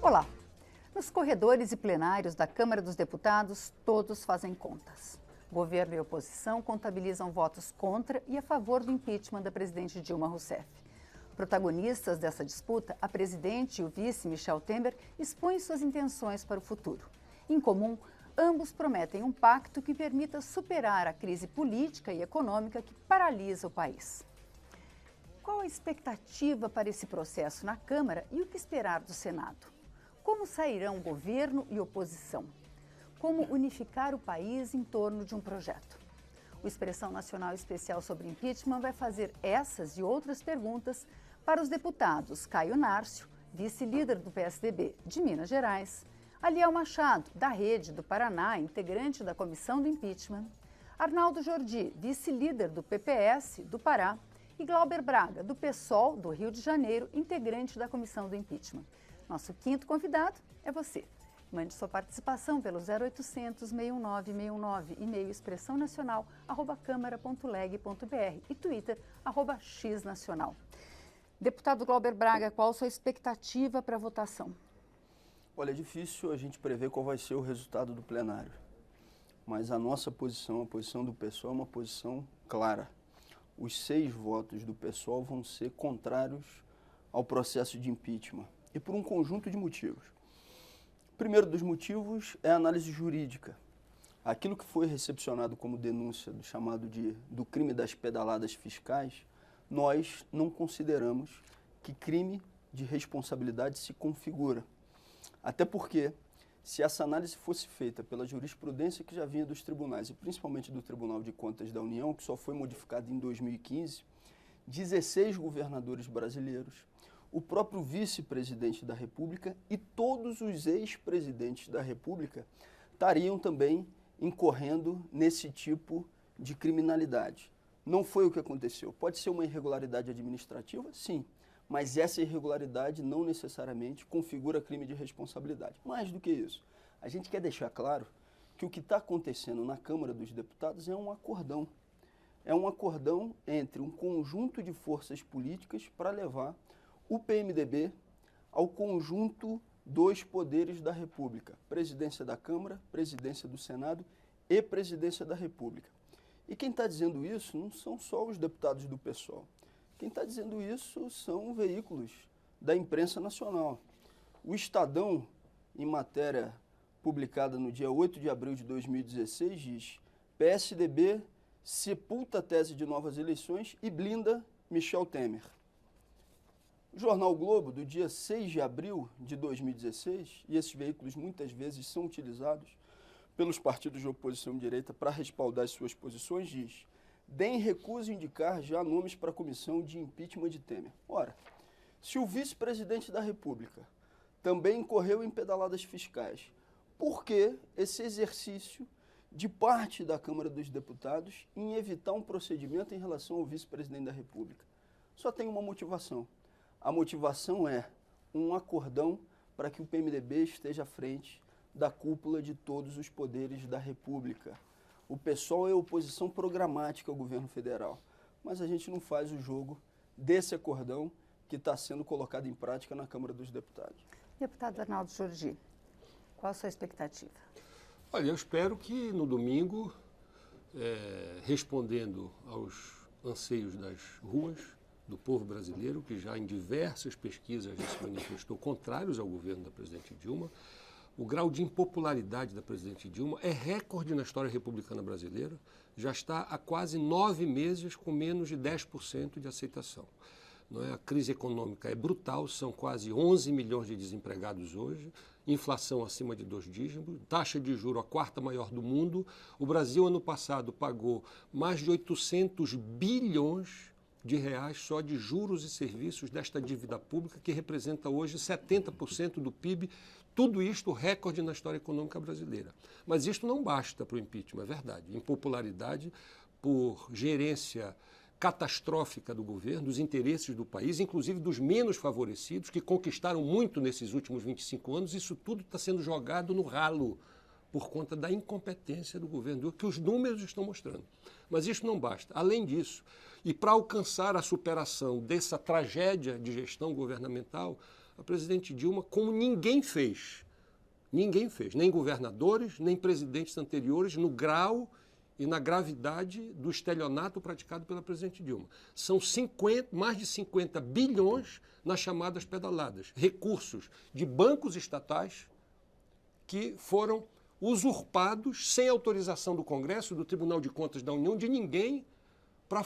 Olá! Nos corredores e plenários da Câmara dos Deputados, todos fazem contas. Governo e oposição contabilizam votos contra e a favor do impeachment da presidente Dilma Rousseff. Protagonistas dessa disputa, a presidente e o vice Michel Temer expõem suas intenções para o futuro. Em comum, ambos prometem um pacto que permita superar a crise política e econômica que paralisa o país. Qual a expectativa para esse processo na Câmara e o que esperar do Senado? Como sairão governo e oposição? Como unificar o país em torno de um projeto? O Expressão Nacional Especial sobre Impeachment vai fazer essas e outras perguntas para os deputados Caio Nárcio, vice-líder do PSDB de Minas Gerais, Aliel Machado, da Rede do Paraná, integrante da Comissão do Impeachment, Arnaldo Jordi, vice-líder do PPS do Pará, e Glauber Braga, do PSOL do Rio de Janeiro, integrante da Comissão do Impeachment. Nosso quinto convidado é você. Mande sua participação pelo 0800 619 619, e-mail expressãonacional@câmara.leg.br e Twitter @xnacional. Deputado Glauber Braga, qual a sua expectativa para a votação? Olha, é difícil a gente prever qual vai ser o resultado do plenário, mas a nossa posição, a posição do PSOL é uma posição clara. Os 6 votos do PSOL vão ser contrários ao processo de impeachment, e por um conjunto de motivos. O primeiro dos motivos é a análise jurídica. Aquilo que foi recepcionado como denúncia do crime das pedaladas fiscais, nós não consideramos que crime de responsabilidade se configura. Até porque, se essa análise fosse feita pela jurisprudência que já vinha dos tribunais, e principalmente do Tribunal de Contas da União, que só foi modificado em 2015, 16 governadores brasileiros, o próprio vice-presidente da República e todos os ex-presidentes da República estariam também incorrendo nesse tipo de criminalidade. Não foi o que aconteceu. Pode ser uma irregularidade administrativa? Sim. Mas essa irregularidade não necessariamente configura crime de responsabilidade. Mais do que isso, a gente quer deixar claro que o que está acontecendo na Câmara dos Deputados é um acordão. É um acordão entre um conjunto de forças políticas para levar o PMDB ao conjunto dos poderes da República, presidência da Câmara, presidência do Senado e presidência da República. E quem está dizendo isso não são só os deputados do PSOL. Quem está dizendo isso são veículos da imprensa nacional. O Estadão, em matéria publicada no dia 8 de abril de 2016, diz: PSDB sepulta a tese de novas eleições e blinda Michel Temer. O jornal Globo, do dia 6 de abril de 2016, e esses veículos muitas vezes são utilizados pelos partidos de oposição de direita para respaldar as suas posições, diz: DEM recusa indicar já nomes para a comissão de impeachment de Temer. Ora, se o vice-presidente da República também incorreu em pedaladas fiscais, por que esse exercício de parte da Câmara dos Deputados em evitar um procedimento em relação ao vice-presidente da República? Só tem uma motivação. A motivação é um acordão para que o PMDB esteja à frente da cúpula de todos os poderes da República. O PSOL é oposição programática ao governo federal, mas a gente não faz o jogo desse acordão que está sendo colocado em prática na Câmara dos Deputados. Deputado Arnaldo Jordi, qual a sua expectativa? Olha, eu espero que no domingo, respondendo aos anseios das ruas, do povo brasileiro, que já em diversas pesquisas já se manifestou contrários ao governo da presidente Dilma, o grau de impopularidade da presidente Dilma é recorde na história republicana brasileira, já está há quase 9 meses com menos de 10% de aceitação. Não é? A crise econômica é brutal, são quase 11 milhões de desempregados hoje, inflação acima de 2 dígitos, taxa de juros a 4ª maior do mundo. O Brasil, ano passado, pagou mais de 800 bilhões de reais só de juros e serviços desta dívida pública, que representa hoje 70% do PIB. Tudo isto recorde na história econômica brasileira. Mas isto não basta para o impeachment, é verdade. Impopularidade por gerência catastrófica do governo, dos interesses do país, inclusive dos menos favorecidos, que conquistaram muito nesses últimos 25 anos. Isso tudo está sendo jogado no ralo por conta da incompetência do governo, que os números estão mostrando. Mas isso não basta. Além disso, e para alcançar a superação dessa tragédia de gestão governamental, a presidente Dilma como ninguém fez. Ninguém fez, nem governadores, nem presidentes anteriores, no grau e na gravidade do estelionato praticado pela presidente Dilma. São mais de 50 bilhões nas chamadas pedaladas, recursos de bancos estatais que foram usurpados sem autorização do Congresso, do Tribunal de Contas da União, de ninguém, para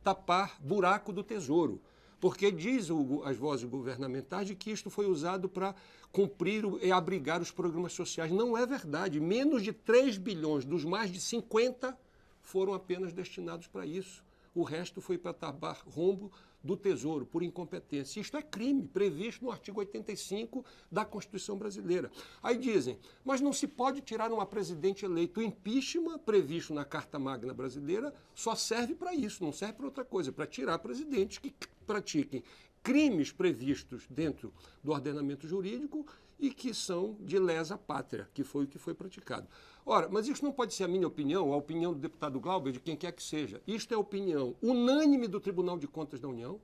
tapar buraco do Tesouro. Porque diz as vozes governamentais de que isto foi usado para cumprir e abrigar os programas sociais. Não é verdade. Menos de 3 bilhões dos mais de 50 foram apenas destinados para isso. O resto foi para tapar rombo do Tesouro, por incompetência. Isto é crime, previsto no artigo 85 da Constituição Brasileira. Aí dizem, mas não se pode tirar uma presidente eleito. O impeachment, previsto na Carta Magna Brasileira, só serve para isso, não serve para outra coisa, para tirar presidentes que pratiquem crimes previstos dentro do ordenamento jurídico e que são de lesa pátria, que foi o que foi praticado. Ora, mas isso não pode ser a minha opinião, a opinião do deputado Glauber, de quem quer que seja. Isto é a opinião unânime do Tribunal de Contas da União,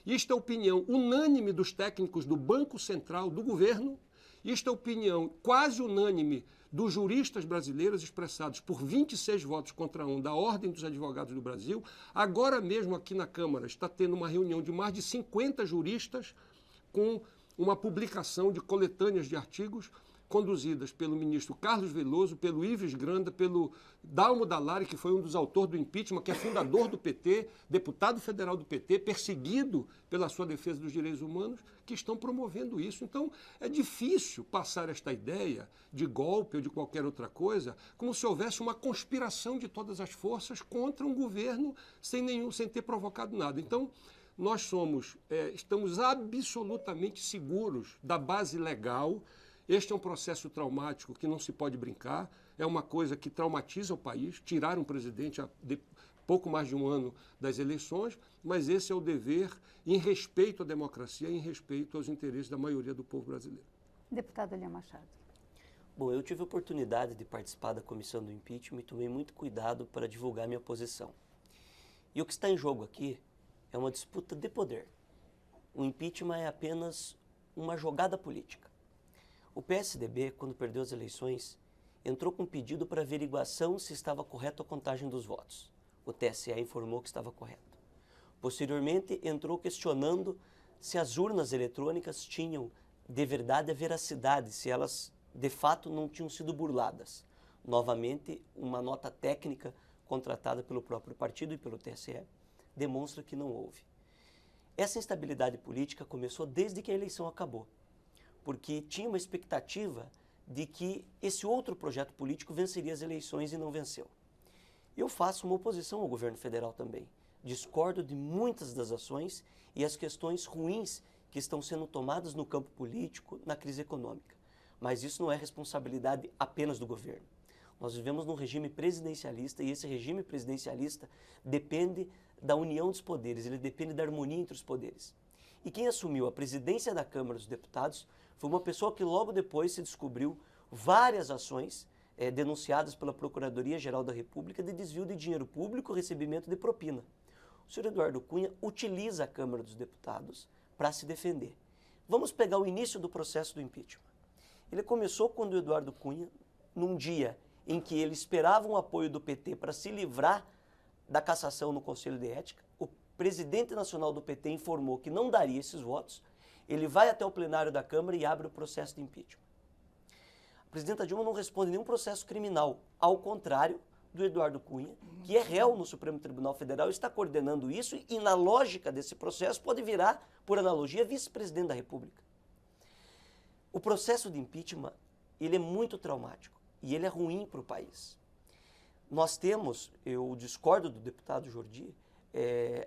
isto é a opinião unânime dos técnicos do Banco Central, do governo, isto é a opinião quase unânime dos juristas brasileiros, expressados por 26 votos contra 1 da Ordem dos Advogados do Brasil. Agora mesmo aqui na Câmara está tendo uma reunião de mais de 50 juristas com uma publicação de coletâneas de artigos conduzidas pelo ministro Carlos Veloso, pelo Ives Granda, pelo Dalmo Dallari, que foi um dos autores do impeachment, que é fundador do PT, deputado federal do PT, perseguido pela sua defesa dos direitos humanos, que estão promovendo isso. Então, é difícil passar esta ideia de golpe ou de qualquer outra coisa como se houvesse uma conspiração de todas as forças contra um governo sem ter provocado nada. Então, nós estamos absolutamente seguros da base legal. Este é um processo traumático que não se pode brincar, é uma coisa que traumatiza o país, tirar um presidente há pouco mais de um ano das eleições, mas esse é o dever em respeito à democracia, em respeito aos interesses da maioria do povo brasileiro. Deputado Elian Machado. Bom, eu tive a oportunidade de participar da comissão do impeachment e tomei muito cuidado para divulgar minha posição. E o que está em jogo aqui é uma disputa de poder. O impeachment é apenas uma jogada política. O PSDB, quando perdeu as eleições, entrou com um pedido para averiguação se estava correta a contagem dos votos. O TSE informou que estava correto. Posteriormente, entrou questionando se as urnas eletrônicas tinham de verdade a veracidade, se elas de fato não tinham sido burladas. Novamente, uma nota técnica contratada pelo próprio partido e pelo TSE demonstra que não houve. Essa instabilidade política começou desde que a eleição acabou, porque tinha uma expectativa de que esse outro projeto político venceria as eleições e não venceu. Eu faço uma oposição ao governo federal também. Discordo de muitas das ações e as questões ruins que estão sendo tomadas no campo político, na crise econômica. Mas isso não é responsabilidade apenas do governo. Nós vivemos num regime presidencialista e esse regime presidencialista depende da união dos poderes, ele depende da harmonia entre os poderes. E quem assumiu a presidência da Câmara dos Deputados foi uma pessoa que logo depois se descobriu várias ações denunciadas pela Procuradoria-Geral da República de desvio de dinheiro público e recebimento de propina. O senhor Eduardo Cunha utiliza a Câmara dos Deputados para se defender. Vamos pegar o início do processo do impeachment. Ele começou quando o Eduardo Cunha, num dia em que ele esperava um apoio do PT para se livrar da cassação no Conselho de Ética, o presidente nacional do PT informou que não daria esses votos, ele vai até o plenário da Câmara e abre o processo de impeachment. A presidenta Dilma não responde nenhum processo criminal, ao contrário do Eduardo Cunha, que é réu no Supremo Tribunal Federal, está coordenando isso e, na lógica desse processo, pode virar, por analogia, vice-presidente da República. O processo de impeachment, ele é muito traumático e ele é ruim para o país. Nós temos, eu discordo do deputado Jordi,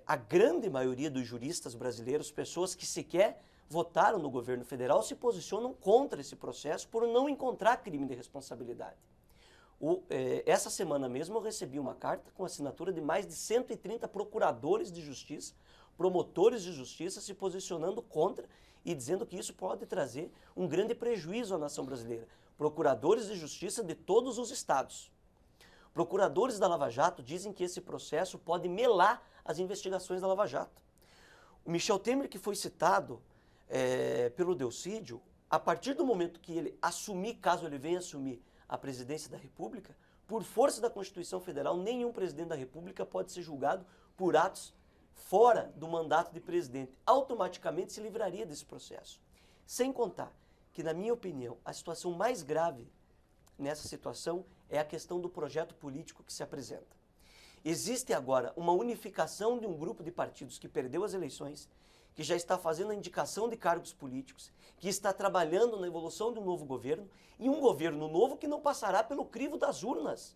a grande maioria dos juristas brasileiros, pessoas que sequer votaram no governo federal, se posicionam contra esse processo por não encontrar crime de responsabilidade. Essa semana mesmo eu recebi uma carta com assinatura de mais de 130 procuradores de justiça, promotores de justiça se posicionando contra e dizendo que isso pode trazer um grande prejuízo à nação brasileira. Procuradores de justiça de todos os estados. Procuradores da Lava Jato dizem que esse processo pode melar as investigações da Lava Jato. O Michel Temer, que foi citado, pelo Delcídio, a partir do momento que ele assumir, caso ele venha assumir a presidência da República, por força da Constituição Federal, nenhum presidente da República pode ser julgado por atos fora do mandato de presidente. Automaticamente se livraria desse processo. Sem contar que, na minha opinião, a situação mais grave nessa situação é a questão do projeto político que se apresenta. Existe agora uma unificação de um grupo de partidos que perdeu as eleições, que já está fazendo a indicação de cargos políticos, que está trabalhando na evolução de um novo governo, e um governo novo que não passará pelo crivo das urnas,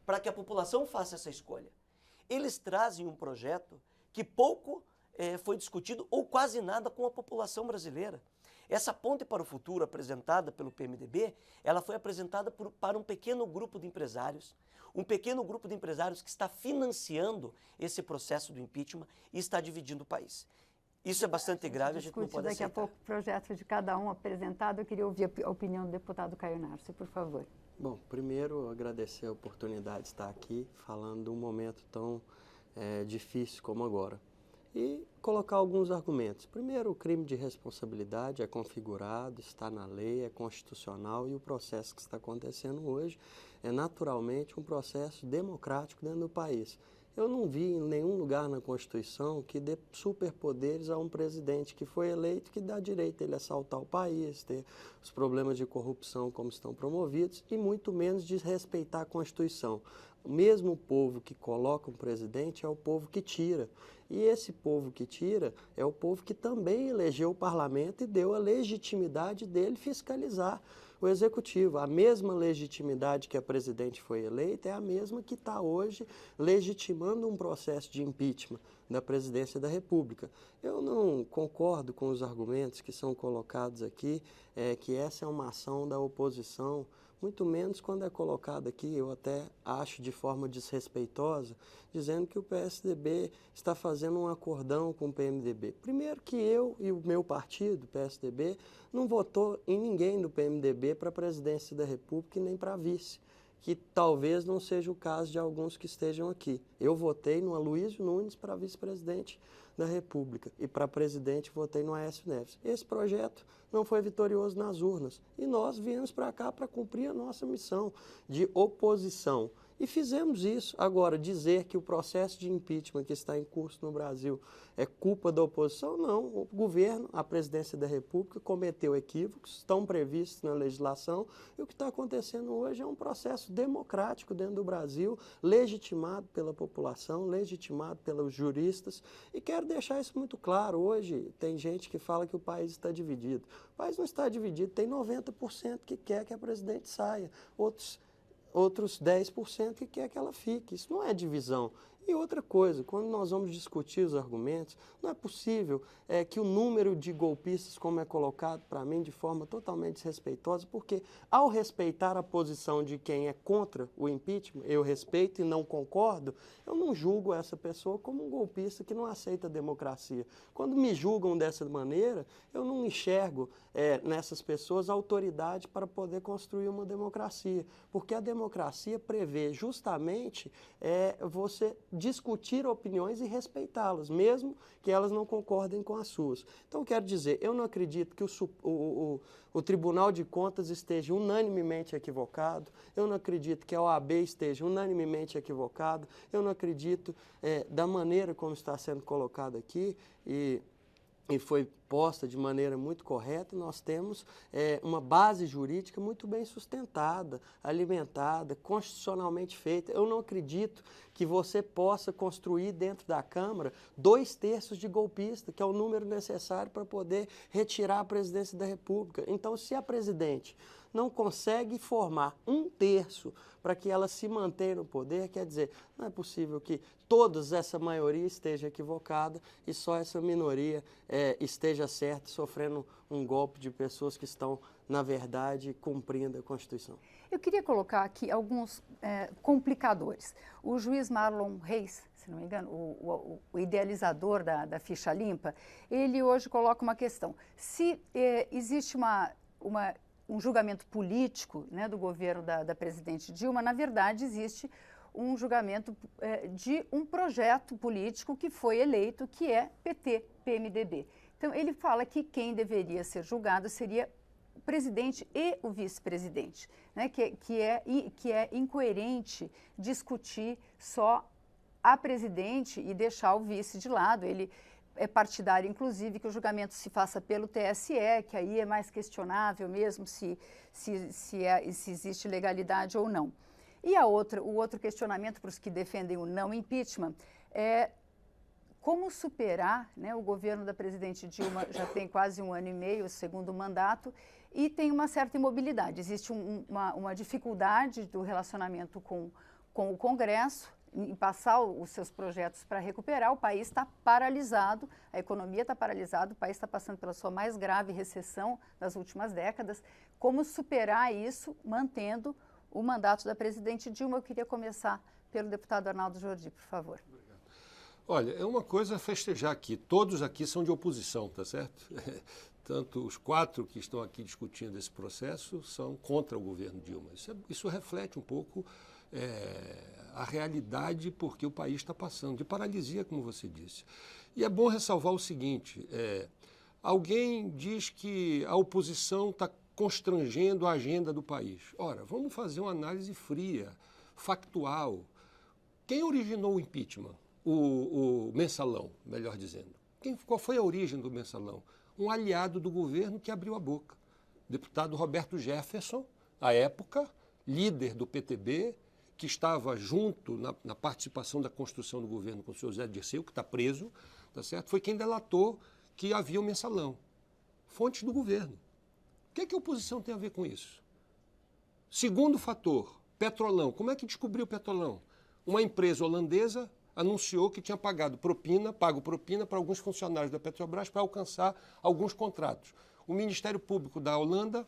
para que a população faça essa escolha. Eles trazem um projeto que pouco foi discutido, ou quase nada, com a população brasileira. Essa ponte para o futuro apresentada pelo PMDB, ela foi apresentada para um pequeno grupo de empresários, que está financiando esse processo do impeachment e está dividindo o país. Isso é bastante grave, a gente não pode aceitar. Daqui a pouco o projeto de cada um apresentado. Eu queria ouvir a opinião do deputado Caio Narcy, por favor. Bom, primeiro agradecer a oportunidade de estar aqui falando de um momento tão difícil como agora. E colocar alguns argumentos. Primeiro, o crime de responsabilidade é configurado, está na lei, é constitucional, e o processo que está acontecendo hoje é naturalmente um processo democrático dentro do país. Eu não vi em nenhum lugar na Constituição que dê superpoderes a um presidente que foi eleito, que dá direito a ele assaltar o país, ter os problemas de corrupção como estão promovidos, e muito menos desrespeitar a Constituição. O mesmo povo que coloca um presidente é o povo que tira. E esse povo que tira é o povo que também elegeu o parlamento e deu a legitimidade dele fiscalizar o executivo. A mesma legitimidade que a presidente foi eleita é a mesma que está hoje legitimando um processo de impeachment da presidência da República. Eu não concordo com os argumentos que são colocados aqui, que essa é uma ação da oposição, muito menos quando é colocado aqui, eu até acho de forma desrespeitosa, dizendo que o PSDB está fazendo um acordão com o PMDB. Primeiro que eu e o meu partido, o PSDB, não votou em ninguém do PMDB para a presidência da República e nem para vice, que talvez não seja o caso de alguns que estejam aqui. Eu votei no Aloysio Nunes para vice-presidente da República e para presidente votei no Aécio Neves. Esse projeto não foi vitorioso nas urnas e nós viemos para cá para cumprir a nossa missão de oposição. E fizemos isso. Agora, dizer que o processo de impeachment que está em curso no Brasil é culpa da oposição, não. O governo, a presidência da República, cometeu equívocos, estão previstos na legislação, e o que está acontecendo hoje é um processo democrático dentro do Brasil, legitimado pela população, legitimado pelos juristas, e quero deixar isso muito claro. Hoje tem gente que fala que o país está dividido. O país não está dividido, tem 90% que quer que a presidente saia, outros 10% que quer que ela fique. Isso não é divisão. E outra coisa, quando nós vamos discutir os argumentos, não é possível que o número de golpistas, como é colocado para mim, de forma totalmente desrespeitosa, porque ao respeitar a posição de quem é contra o impeachment, eu respeito e não concordo, eu não julgo essa pessoa como um golpista que não aceita a democracia. Quando me julgam dessa maneira, eu não enxergo nessas pessoas autoridade para poder construir uma democracia, porque a democracia prevê justamente você discutir opiniões e respeitá-las, mesmo que elas não concordem com as suas. Então, quero dizer, eu não acredito que o Tribunal de Contas esteja unanimemente equivocado, eu não acredito que a OAB esteja unanimemente equivocado, eu não acredito da maneira como está sendo colocado aqui, e foi posta de maneira muito correta, nós temos uma base jurídica muito bem sustentada, alimentada, constitucionalmente feita. Eu não acredito que você possa construir dentro da Câmara 2/3 de golpista, que é o número necessário para poder retirar a presidência da República. Então, se a presidente não consegue formar 1/3 para que ela se mantenha no poder, quer dizer, não é possível que toda essa maioria esteja equivocada e só essa minoria esteja certa, sofrendo um golpe de pessoas que estão, na verdade, cumprindo a Constituição. Eu queria colocar aqui alguns complicadores. O juiz Marlon Reis, se não me engano, o idealizador da ficha limpa, ele hoje coloca uma questão. Se existe um julgamento político, né, do governo da presidente Dilma, na verdade existe um julgamento de um projeto político que foi eleito, que é PT, PMDB. Então, ele fala que quem deveria ser julgado seria o presidente e o vice-presidente, né? que é incoerente discutir só a presidente e deixar o vice de lado. Ele é partidário, inclusive, que o julgamento se faça pelo TSE, que aí é mais questionável mesmo se existe legalidade ou não. E o outro questionamento para os que defendem o não impeachment é como superar, né? O governo da presidente Dilma já tem quase 1 ano e meio, o segundo mandato, e tem uma certa imobilidade. Existe uma dificuldade do relacionamento com o Congresso, em passar os seus projetos para recuperar. O país está paralisado, a economia está paralisada, o país está passando pela sua mais grave recessão das últimas décadas. Como superar isso mantendo o mandato da presidente Dilma? Eu queria começar pelo deputado Arnaldo Jordi, por favor. Obrigado. Olha, é uma coisa festejar aqui. Todos aqui são de oposição, tá certo? Tanto os 4 que estão aqui discutindo esse processo são contra o governo Dilma. Isso reflete um pouco a realidade porque o país está passando, de paralisia, como você disse. E é bom ressalvar o seguinte, alguém diz que a oposição está constrangendo a agenda do país. Ora, vamos fazer uma análise fria, factual. Quem originou o impeachment? O mensalão, melhor dizendo. Qual foi a origem do mensalão? Um aliado do governo que abriu a boca. Deputado Roberto Jefferson, à época, líder do PTB, que estava junto na participação da construção do governo com o senhor Zé Dirceu, que está preso, tá certo? Foi quem delatou que havia um mensalão. Fontes do governo. O que a oposição tem a ver com isso? Segundo fator, Petrolão. Como é que descobriu o Petrolão? Uma empresa holandesa anunciou que tinha pago propina para alguns funcionários da Petrobras para alcançar alguns contratos. O Ministério Público da Holanda,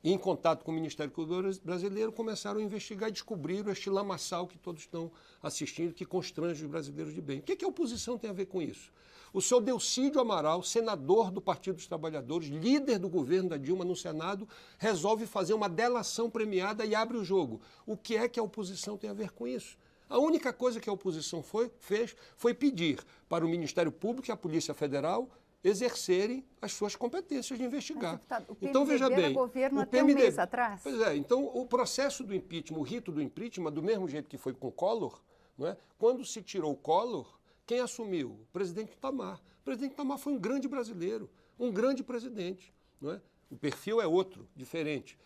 em contato com o Ministério Público brasileiro, começaram a investigar e descobriram este lamaçal que todos estão assistindo, que constrange os brasileiros de bem. O que a oposição tem a ver com isso? O senhor Delcídio Amaral, senador do Partido dos Trabalhadores, líder do governo da Dilma no Senado, resolve fazer uma delação premiada e abre o jogo. O que é que a oposição tem a ver com isso? A única coisa que a oposição fez foi pedir para o Ministério Público e a Polícia Federal exercerem as suas competências de investigar. Mas, deputado, então, veja bem, governo o até um mês atrás. Pois é, então o processo do impeachment, o rito do impeachment, do mesmo jeito que foi com Collor, não é? Quando se tirou o Collor, quem assumiu? O presidente Itamar. O presidente Itamar foi um grande brasileiro, um grande presidente, não é? O perfil é outro, diferente.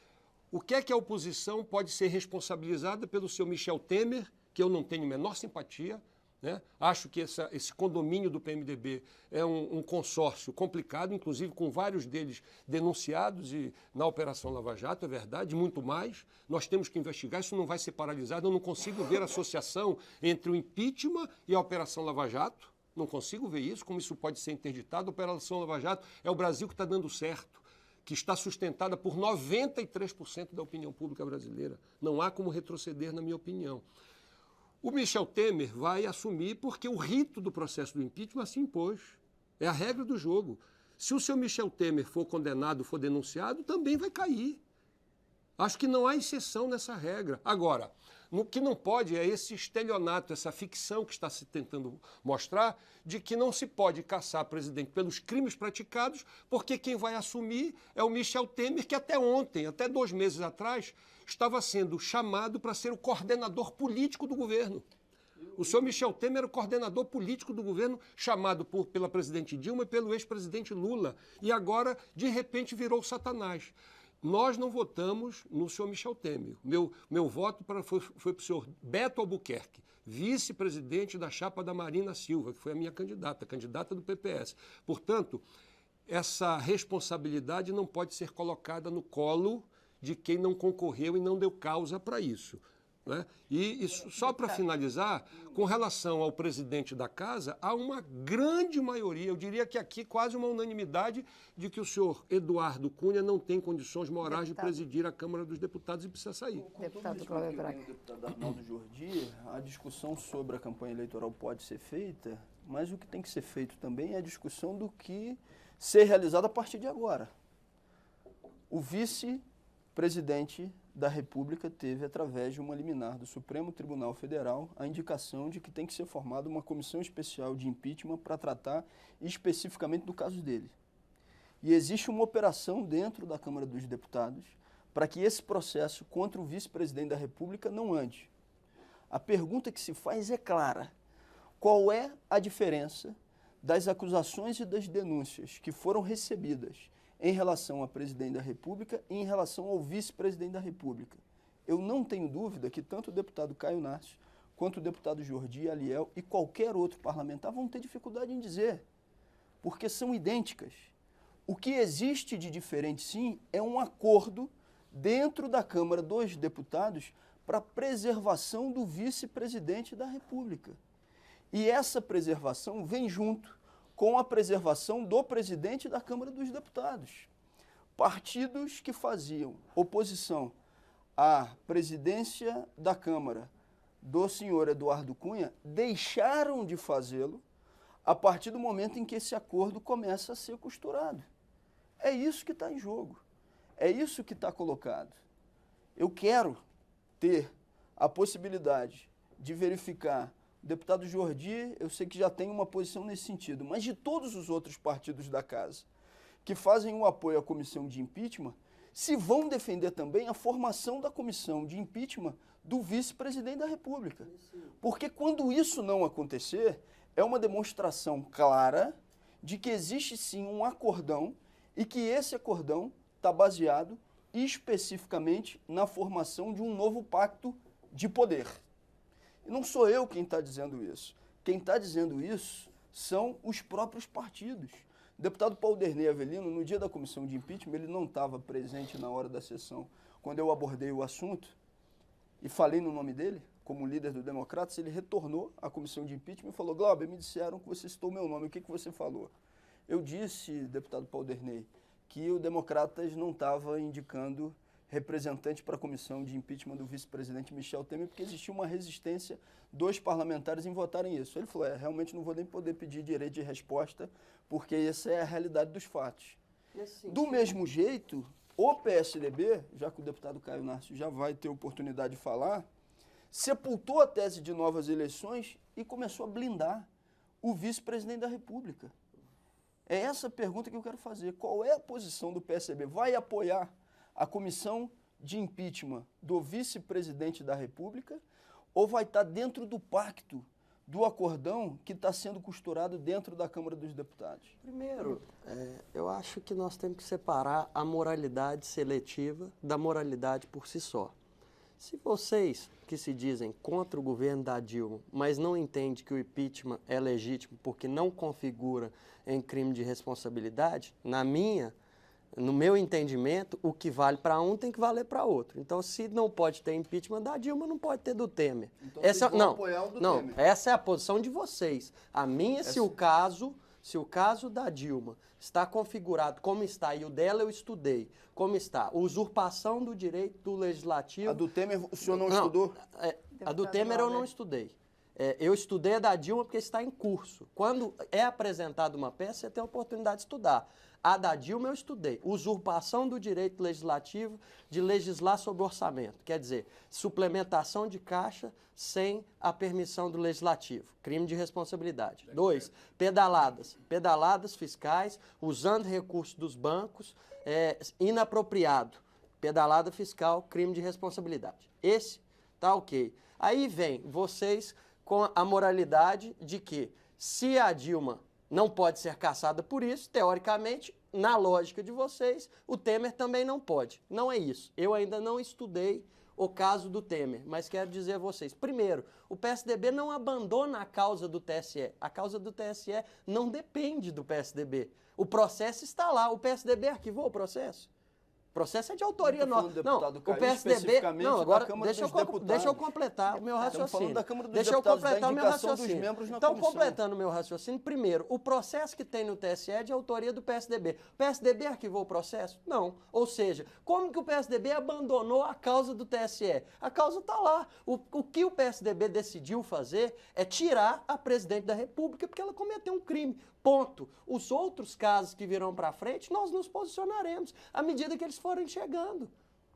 O que é que a oposição pode ser responsabilizada pelo seu Michel Temer, que eu não tenho a menor simpatia, né? Acho que esse condomínio do PMDB é um consórcio complicado, inclusive com vários deles denunciados na Operação Lava Jato, é verdade, muito mais. Nós temos que investigar, isso não vai ser paralisado. Eu não consigo ver associação entre o impeachment e a Operação Lava Jato. Não consigo ver isso, como isso pode ser interditado. A Operação Lava Jato é o Brasil que está dando certo, que está sustentada por 93% da opinião pública brasileira. Não há como retroceder, na minha opinião. O Michel Temer vai assumir porque o rito do processo do impeachment assim impôs. É a regra do jogo. Se o seu Michel Temer for condenado, for denunciado, também vai cair. Acho que não há exceção nessa regra. Agora, o que não pode é esse estelionato, essa ficção que está se tentando mostrar de que não se pode caçar presidente pelos crimes praticados, porque quem vai assumir é o Michel Temer, que até ontem, até 2 meses atrás, estava sendo chamado para ser o coordenador político do governo. O senhor Michel Temer era o coordenador político do governo, chamado pela presidente Dilma e pelo ex-presidente Lula. E agora, de repente, virou o Satanás. Nós não votamos no senhor Michel Temer. Meu voto foi para o senhor Beto Albuquerque, vice-presidente da chapa da Marina Silva, que foi a minha candidata do PPS. Portanto, essa responsabilidade não pode ser colocada no colo de quem não concorreu e não deu causa para isso. Né? E só para finalizar, com relação ao presidente da casa, há uma grande maioria, eu diria que aqui quase uma unanimidade, de que o senhor Eduardo Cunha não tem condições morais de presidir a Câmara dos Deputados e precisa sair. Deputado Cláudio Braga. O deputado Arnaldo Jordi, a discussão sobre a campanha eleitoral pode ser feita, mas o que tem que ser feito também é a discussão do que ser realizado a partir de agora. O vice presidente da República teve, através de uma liminar do Supremo Tribunal Federal, a indicação de que tem que ser formada uma comissão especial de impeachment para tratar especificamente do caso dele. E existe uma operação dentro da Câmara dos Deputados para que esse processo contra o vice-presidente da República não ande. A pergunta que se faz é clara: qual é a diferença das acusações e das denúncias que foram recebidas em relação ao presidente da República e em relação ao vice-presidente da República? Eu não tenho dúvida que tanto o deputado Caio Narcio, quanto o deputado Jordi Aliel e qualquer outro parlamentar vão ter dificuldade em dizer, porque são idênticas. O que existe de diferente, sim, é um acordo dentro da Câmara dos Deputados para a preservação do vice-presidente da República. E essa preservação vem junto com a preservação do presidente da Câmara dos Deputados. Partidos que faziam oposição à presidência da Câmara do senhor Eduardo Cunha deixaram de fazê-lo a partir do momento em que esse acordo começa a ser costurado. É isso que está em jogo, é isso que está colocado. Eu quero ter a possibilidade de verificar. O deputado Jordi, eu sei que já tem uma posição nesse sentido, mas de todos os outros partidos da casa que fazem o apoio à comissão de impeachment, se vão defender também a formação da comissão de impeachment do vice-presidente da República. Porque quando isso não acontecer, é uma demonstração clara de que existe sim um acordão e que esse acordão está baseado especificamente na formação de um novo pacto de poder. E não sou eu quem está dizendo isso. Quem está dizendo isso são os próprios partidos. O deputado Paulo Derney Avelino, no dia da comissão de impeachment, ele não estava presente na hora da sessão, quando eu abordei o assunto e falei no nome dele, como líder do Democratas, ele retornou à comissão de impeachment e falou: Glauber, me disseram que você citou meu nome, o que você falou? Eu disse, deputado Paulo Derney, que o Democratas não estava indicando representante para a comissão de impeachment do vice-presidente Michel Temer, porque existia uma resistência dos parlamentares em votarem isso. Ele falou: realmente não vou nem poder pedir direito de resposta, porque essa é a realidade dos fatos. Do mesmo jeito, o PSDB, já que o deputado Caio Narcio já vai ter oportunidade de falar, sepultou a tese de novas eleições e começou a blindar o vice-presidente da República. É essa a pergunta que eu quero fazer. Qual é a posição do PSDB? Vai apoiar a comissão de impeachment do vice-presidente da República ou vai estar dentro do pacto, do acordão que está sendo costurado dentro da Câmara dos Deputados? Primeiro, eu acho que nós temos que separar a moralidade seletiva da moralidade por si só. Se vocês que se dizem contra o governo da Dilma, mas não entendem que o impeachment é legítimo porque não configura em crime de responsabilidade, no meu entendimento, o que vale para um tem que valer para outro. Então, se não pode ter impeachment da Dilma, não pode ter do Temer. Então, vocês vão apoiar o do Temer. Essa é a posição de vocês. A minha, se o caso da Dilma está configurado como está, e o dela eu estudei, como está, usurpação do direito do legislativo... A do Temer o senhor não estudou? A do Temer eu não estudei. Eu estudei a da Dilma porque está em curso. Quando é apresentada uma peça, você tem a oportunidade de estudar. A da Dilma eu estudei. Usurpação do direito legislativo de legislar sobre orçamento. Quer dizer, suplementação de caixa sem a permissão do legislativo. Crime de responsabilidade. 2, pedaladas fiscais, usando recursos dos bancos, inapropriado. Pedalada fiscal, crime de responsabilidade. Esse tá ok. Aí vem vocês com a moralidade de que se a Dilma não pode ser caçada por isso, teoricamente, na lógica de vocês, o Temer também não pode. Não é isso. Eu ainda não estudei o caso do Temer, mas quero dizer a vocês, primeiro, o PSDB não abandona a causa do TSE. A causa do TSE não depende do PSDB. O processo está lá. O PSDB arquivou o processo. O processo é de autoria nossa. Não, o PSDB... Não, agora deixa eu completar o meu raciocínio. Estamos falando da Câmara dos Deputados, da indicação dos membros na comissão. Então, completando o meu raciocínio, primeiro, o processo que tem no TSE é de autoria do PSDB. O PSDB arquivou o processo? Não. Ou seja, como que o PSDB abandonou a causa do TSE? A causa está lá. O que o PSDB decidiu fazer é tirar a presidente da República porque ela cometeu um crime. Ponto. Os outros casos que virão para frente, nós nos posicionaremos à medida que eles forem chegando.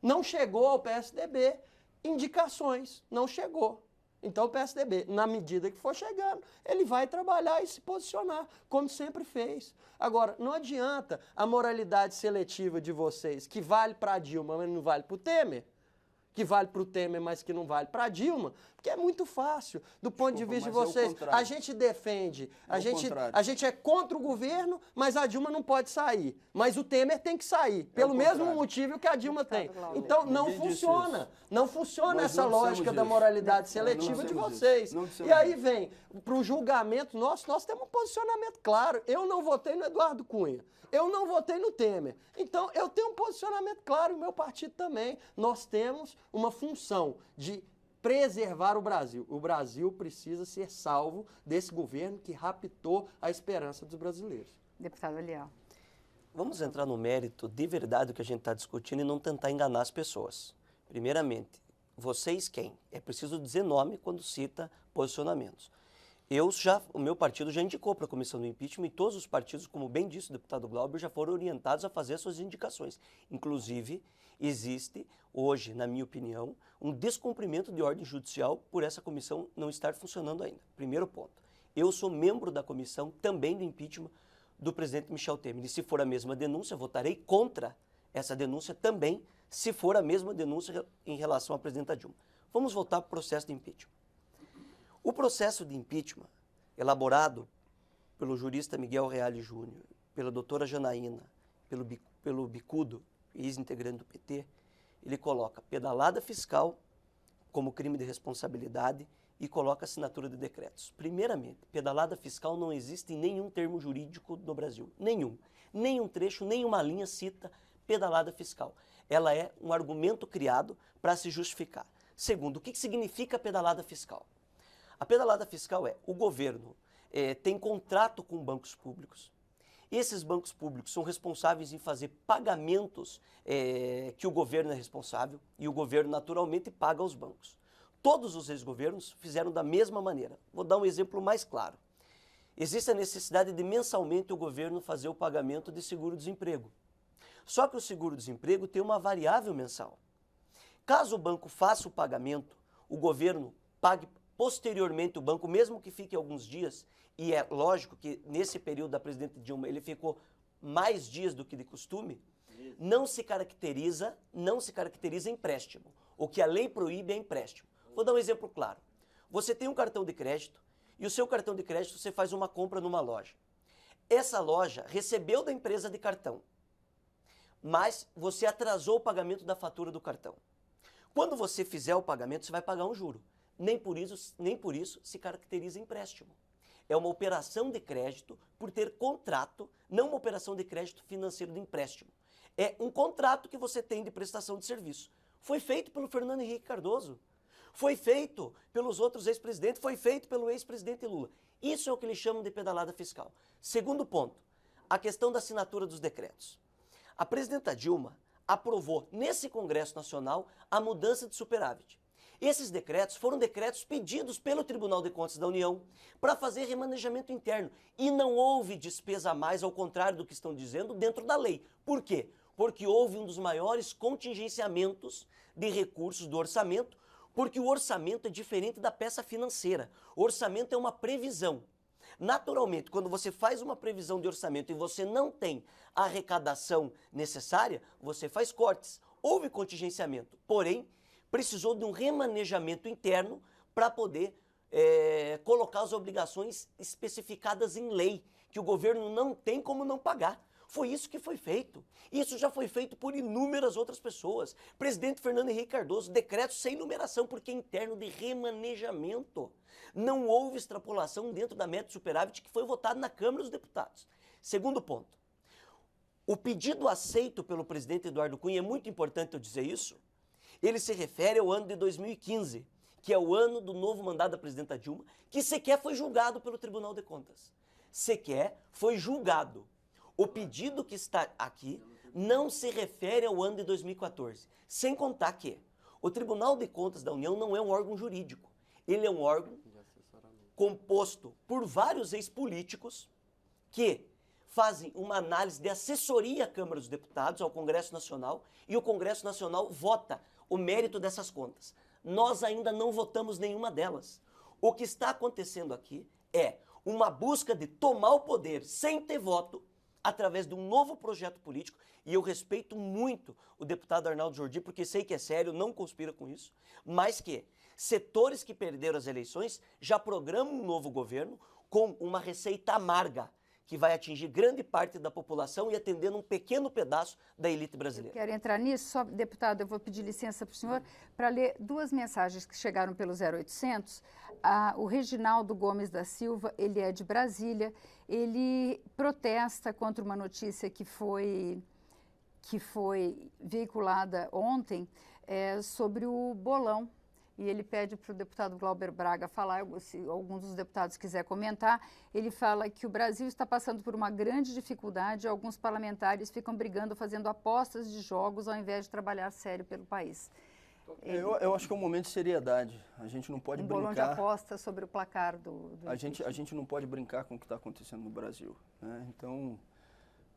Não chegou ao PSDB indicações, não chegou. Então o PSDB, na medida que for chegando, ele vai trabalhar e se posicionar, como sempre fez. Agora, não adianta a moralidade seletiva de vocês, que vale para Dilma, mas não vale para o Temer, que vale para o Temer, mas que não vale para Dilma, porque é muito fácil. Do ponto de vista de vocês, a gente defende, a gente é contra o governo, mas a Dilma não pode sair. Mas o Temer tem que sair, pelo mesmo motivo que a Dilma tem. Então não funciona. Não funciona essa lógica da moralidade seletiva de vocês. E aí vem para o julgamento nosso, nós temos um posicionamento claro. Eu não votei no Eduardo Cunha. Eu não votei no Temer. Então, eu tenho um posicionamento claro, o meu partido também. Nós temos uma função de preservar o Brasil. O Brasil precisa ser salvo desse governo que raptou a esperança dos brasileiros. Deputado Eliel. Vamos entrar no mérito de verdade do que a gente está discutindo e não tentar enganar as pessoas. Primeiramente, vocês quem? É preciso dizer nome quando cita posicionamentos. O meu partido já indicou para a comissão do impeachment e todos os partidos, como bem disse o deputado Glauber, já foram orientados a fazer suas indicações. Inclusive, existe hoje, na minha opinião, um descumprimento de ordem judicial por essa comissão não estar funcionando ainda. Primeiro ponto. Eu sou membro da comissão também do impeachment do presidente Michel Temer. E se for a mesma denúncia, votarei contra essa denúncia também, se for a mesma denúncia em relação à presidenta Dilma. Vamos voltar para o processo de impeachment. O processo de impeachment, elaborado pelo jurista Miguel Reale Júnior, pela doutora Janaína, pelo Bicudo, ex-integrante do PT, ele coloca pedalada fiscal como crime de responsabilidade e coloca assinatura de decretos. Primeiramente, pedalada fiscal não existe em nenhum termo jurídico no Brasil. Nenhum. Nenhum trecho, nenhuma linha cita pedalada fiscal. Ela é um argumento criado para se justificar. Segundo, o que significa pedalada fiscal? A pedalada fiscal é o governo tem contrato com bancos públicos. Esses bancos públicos são responsáveis em fazer pagamentos que o governo é responsável e o governo naturalmente paga aos bancos. Todos os ex-governos fizeram da mesma maneira. Vou dar um exemplo mais claro. Existe a necessidade de mensalmente o governo fazer o pagamento de seguro-desemprego. Só que o seguro-desemprego tem uma variável mensal. Caso o banco faça o pagamento, o governo pague posteriormente o banco, mesmo que fique alguns dias, e é lógico que nesse período da presidente Dilma ele ficou mais dias do que de costume, não se caracteriza empréstimo. O que a lei proíbe é empréstimo. Vou dar um exemplo claro. Você tem um cartão de crédito e o seu cartão de crédito você faz uma compra numa loja. Essa loja recebeu da empresa de cartão, mas você atrasou o pagamento da fatura do cartão. Quando você fizer o pagamento, você vai pagar um juro. Nem por isso se caracteriza empréstimo. É uma operação de crédito por ter contrato, não uma operação de crédito financeiro de empréstimo. É um contrato que você tem de prestação de serviço. Foi feito pelo Fernando Henrique Cardoso, foi feito pelos outros ex-presidentes, foi feito pelo ex-presidente Lula. Isso é o que eles chamam de pedalada fiscal. Segundo ponto, a questão da assinatura dos decretos. A presidenta Dilma aprovou nesse Congresso Nacional a mudança de superávit. Esses decretos foram decretos pedidos pelo Tribunal de Contas da União para fazer remanejamento interno. E não houve despesa a mais, ao contrário do que estão dizendo, dentro da lei. Por quê? Porque houve um dos maiores contingenciamentos de recursos do orçamento, porque o orçamento é diferente da peça financeira. O orçamento é uma previsão. Naturalmente, quando você faz uma previsão de orçamento e você não tem a arrecadação necessária, você faz cortes. Houve contingenciamento, porém, precisou de um remanejamento interno para poder colocar as obrigações especificadas em lei, que o governo não tem como não pagar. Foi isso que foi feito. Isso já foi feito por inúmeras outras pessoas. Presidente Fernando Henrique Cardoso, decreto sem numeração, porque é interno de remanejamento. Não houve extrapolação dentro da meta de superávit que foi votado na Câmara dos Deputados. Segundo ponto, o pedido aceito pelo presidente Eduardo Cunha, é muito importante eu dizer isso, ele se refere ao ano de 2015, que é o ano do novo mandato da presidenta Dilma, que sequer foi julgado pelo Tribunal de Contas. Sequer foi julgado. O pedido que está aqui não se refere ao ano de 2014. Sem contar que o Tribunal de Contas da União não é um órgão jurídico. Ele é um órgão composto por vários ex-políticos que fazem uma análise de assessoria à Câmara dos Deputados, ao Congresso Nacional, e o Congresso Nacional vota o mérito dessas contas. Nós ainda não votamos nenhuma delas. O que está acontecendo aqui é uma busca de tomar o poder sem ter voto, através de um novo projeto político, e eu respeito muito o deputado Arnaldo Jordi, porque sei que é sério, não conspira com isso, mas que setores que perderam as eleições já programam um novo governo com uma receita amarga, que vai atingir grande parte da população e atendendo um pequeno pedaço da elite brasileira. Quero entrar nisso, só, deputado, eu vou pedir licença para o senhor para ler duas mensagens que chegaram pelo 0800. O Reginaldo Gomes da Silva, ele é de Brasília, ele protesta contra uma notícia que foi veiculada ontem sobre o bolão. E ele pede para o deputado Glauber Braga falar, se algum dos deputados quiser comentar. Ele fala que o Brasil está passando por uma grande dificuldade, alguns parlamentares ficam brigando, fazendo apostas de jogos, ao invés de trabalhar sério pelo país. Eu acho que é um momento de seriedade. A gente não pode brincar... bolão de aposta sobre o placar do a gente não pode brincar com o que está acontecendo no Brasil, né? Então,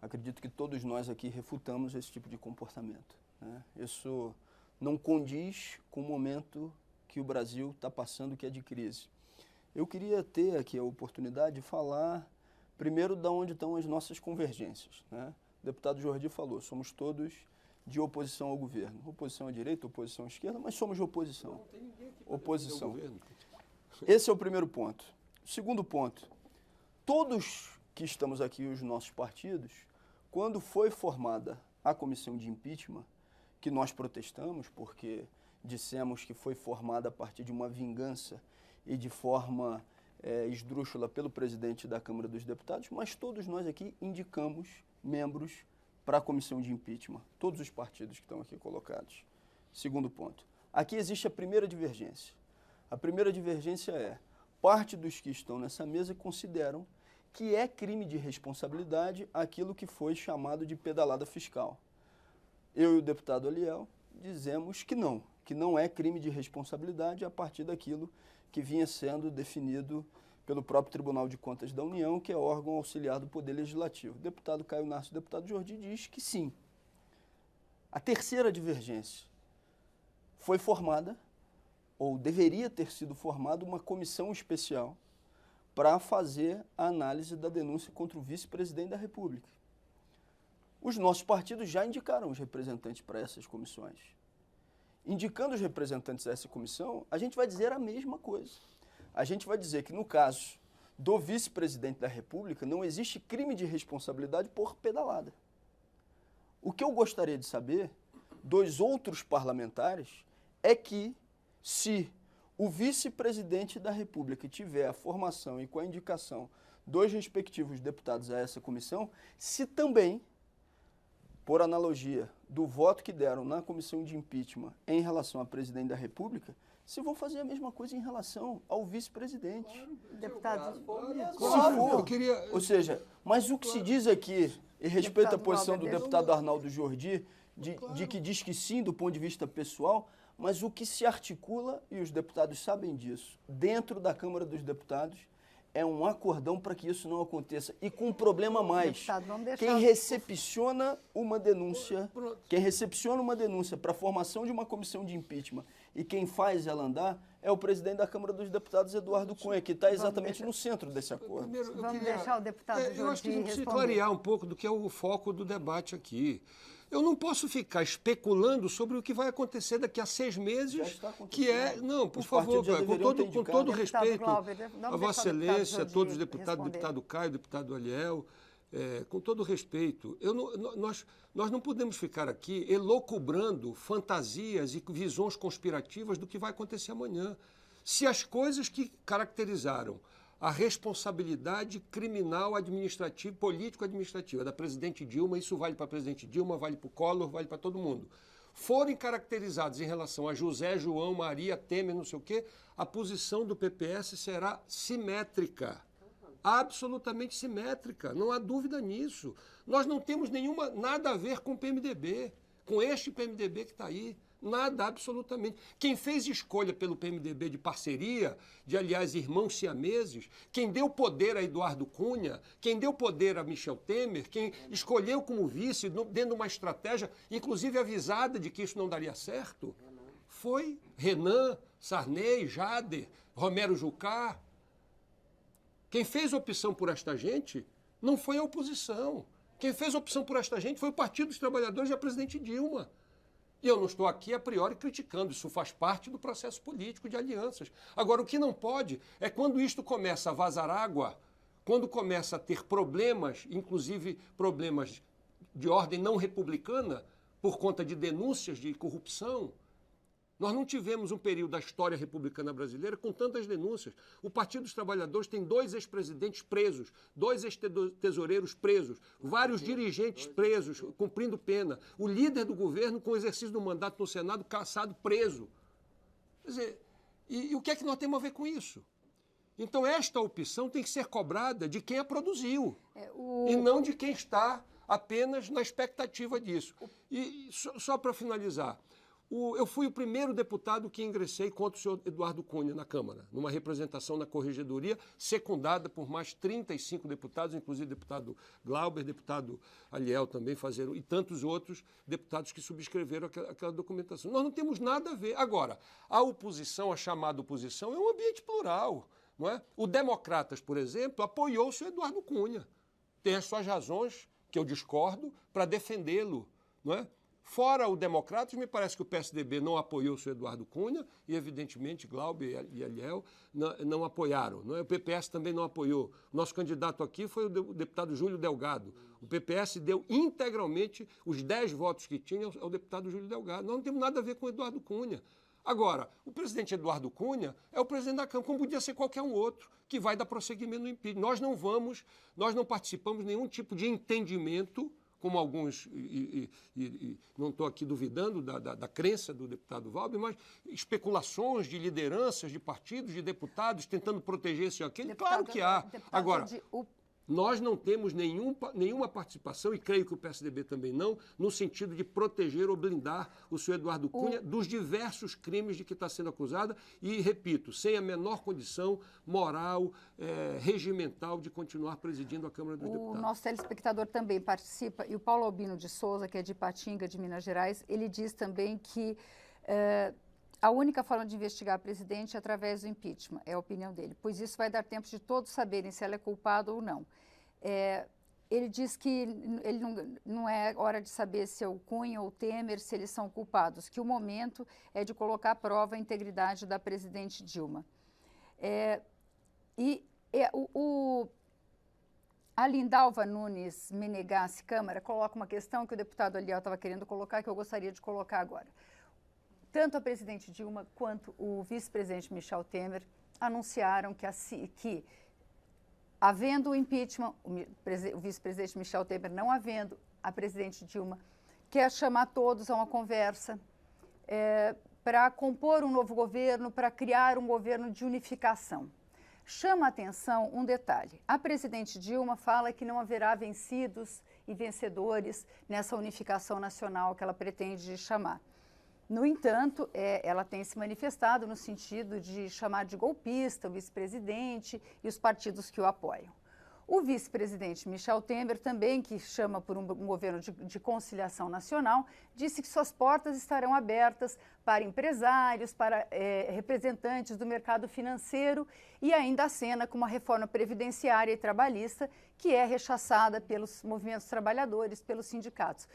acredito que todos nós aqui refutamos esse tipo de comportamento, né? Isso não condiz com o momento que o Brasil está passando, que é de crise. Eu queria ter aqui a oportunidade de falar, primeiro, de onde estão as nossas convergências, né? O deputado Jordi falou, somos todos de oposição ao governo. Oposição à direita, oposição à esquerda, mas somos de oposição. Não tem ninguém aqui Oposição. governo. Esse é o primeiro ponto. Segundo ponto, todos que estamos aqui, os nossos partidos, quando foi formada a comissão de impeachment, que nós protestamos, porque dissemos que foi formada a partir de uma vingança e de forma esdrúxula pelo presidente da Câmara dos Deputados, mas todos nós aqui indicamos membros para a comissão de impeachment, todos os partidos que estão aqui colocados. Segundo ponto, aqui existe a primeira divergência. A primeira divergência é, parte dos que estão nessa mesa consideram que é crime de responsabilidade aquilo que foi chamado de pedalada fiscal. Eu e o deputado Aliel dizemos que não é crime de responsabilidade a partir daquilo que vinha sendo definido pelo próprio Tribunal de Contas da União, que é órgão auxiliar do Poder Legislativo. O deputado Caio Narcio e o deputado Jordi diz que sim. A terceira divergência, foi formada, ou deveria ter sido formada, uma comissão especial para fazer a análise da denúncia contra o vice-presidente da República. Os nossos partidos já indicaram os representantes para essas comissões. Indicando os representantes a essa comissão, a gente vai dizer a mesma coisa. A gente vai dizer que, no caso do vice-presidente da República, não existe crime de responsabilidade por pedalada. O que eu gostaria de saber dos outros parlamentares é que, se o vice-presidente da República tiver a formação e com a indicação dos respectivos deputados a essa comissão, se também, por analogia do voto que deram na comissão de impeachment em relação ao presidente da República, se vão fazer a mesma coisa em relação ao vice-presidente. Deputado, Eu queria... Ou seja, mas o que se diz aqui, e respeito a posição do deputado Arnaldo Jordi, de que diz que sim, do ponto de vista pessoal, mas o que se articula, e os deputados sabem disso, dentro da Câmara dos Deputados, é um acordão para que isso não aconteça. E com um problema a mais, quem recepciona uma denúncia para a formação de uma comissão de impeachment e quem faz ela andar é o presidente da Câmara dos Deputados, Eduardo Cunha, que está exatamente no centro desse acordo. Primeiro, Vamos deixar o deputado Jordi eu acho que a gente precisa responder. clarear um pouco do que é o foco do debate aqui. Eu não posso ficar especulando sobre o que vai acontecer daqui a 6 meses, que é... Não, por favor, com todo respeito a Vossa Excelência, a todos os deputados, deputado Caio, deputado Aliel, com todo respeito, nós não podemos ficar aqui elocubrando fantasias e visões conspirativas do que vai acontecer amanhã. Se as coisas que caracterizaram a responsabilidade criminal administrativa, político-administrativa da presidente Dilma, isso vale para a presidente Dilma, vale para o Collor, vale para todo mundo, forem caracterizados em relação a José, João, Maria, Temer, não sei o quê, a posição do PPS será simétrica. Absolutamente simétrica, não há dúvida nisso. Nós não temos nada a ver com o PMDB, com este PMDB que está aí. Nada, absolutamente. Quem fez escolha pelo PMDB de parceria, de, aliás, irmãos siameses, quem deu poder a Eduardo Cunha, quem deu poder a Michel Temer, quem escolheu como vice, dentro de uma estratégia, inclusive avisada de que isso não daria certo, foi Renan, Sarney, Jader, Romero Jucá. Quem fez opção por esta gente não foi a oposição. Quem fez opção por esta gente foi o Partido dos Trabalhadores e a presidente Dilma. E eu não estou aqui a priori criticando, isso faz parte do processo político de alianças. Agora, o que não pode é quando isto começa a vazar água, quando começa a ter problemas, inclusive problemas de ordem não republicana, por conta de denúncias de corrupção. Nós não tivemos um período da história republicana brasileira com tantas denúncias. O Partido dos Trabalhadores tem 2 ex-presidentes presos, 2 ex-tesoureiros presos, vários dirigentes presos, cumprindo pena. O líder do governo, com o exercício do mandato no Senado, cassado, preso. Quer dizer, e o que é que nós temos a ver com isso? Então, esta opção tem que ser cobrada de quem a produziu e não de quem está apenas na expectativa disso. E só para finalizar, eu fui o primeiro deputado que ingressei contra o senhor Eduardo Cunha na Câmara, numa representação na Corregedoria, secundada por mais 35 deputados, inclusive deputado Glauber, deputado Aliel também, e tantos outros deputados que subscreveram aquela documentação. Nós não temos nada a ver. Agora, a oposição, a chamada oposição, é um ambiente plural. Não é? O Democratas, por exemplo, apoiou o senhor Eduardo Cunha. Tem as suas razões, que eu discordo, para defendê-lo. Não é? Fora o Democratas, me parece que o PSDB não apoiou o senhor Eduardo Cunha e, evidentemente, Glauber e Aliel não apoiaram. Não é? O PPS também não apoiou. O nosso candidato aqui foi o deputado Júlio Delgado. O PPS deu integralmente os 10 votos que tinha ao deputado Júlio Delgado. Nós não temos nada a ver com o Eduardo Cunha. Agora, o presidente Eduardo Cunha é o presidente da Câmara, como podia ser qualquer um outro, que vai dar prosseguimento no impeachment. Nós não participamos de nenhum tipo de entendimento, como alguns, não estou aqui duvidando da crença do deputado Valber, mas especulações de lideranças, de partidos, de deputados, tentando proteger esse ou aquele, claro que há. Agora, nós não temos nenhuma participação, e creio que o PSDB também não, no sentido de proteger ou blindar o senhor Eduardo Cunha dos diversos crimes de que está sendo acusado e, repito, sem a menor condição moral, regimental de continuar presidindo a Câmara dos Deputados. O nosso telespectador também participa, e o Paulo Albino de Souza, que é de Ipatinga, de Minas Gerais, ele diz também que a única forma de investigar a presidente é através do impeachment, é a opinião dele, pois isso vai dar tempo de todos saberem se ela é culpada ou não. Ele diz que ele não é hora de saber se é o Cunha ou o Temer, se eles são culpados, que o momento é de colocar à prova a integridade da presidente Dilma. A Lindalva Nunes Menegassi Câmara coloca uma questão que o deputado Aliel estava querendo colocar, que eu gostaria de colocar agora. Tanto a presidente Dilma quanto o vice-presidente Michel Temer anunciaram que havendo o impeachment, o vice-presidente Michel Temer não havendo, a presidente Dilma quer chamar todos a uma conversa para compor um novo governo, para criar um governo de unificação. Chama a atenção um detalhe. A presidente Dilma fala que não haverá vencidos e vencedores nessa unificação nacional que ela pretende chamar. No entanto, ela tem se manifestado no sentido de chamar de golpista o vice-presidente e os partidos que o apoiam. O vice-presidente Michel Temer, também, que chama por um governo de conciliação nacional, disse que suas portas estarão abertas para empresários, para representantes do mercado financeiro e ainda acena com uma reforma previdenciária e trabalhista que é rechaçada pelos movimentos trabalhadores, pelos sindicatos.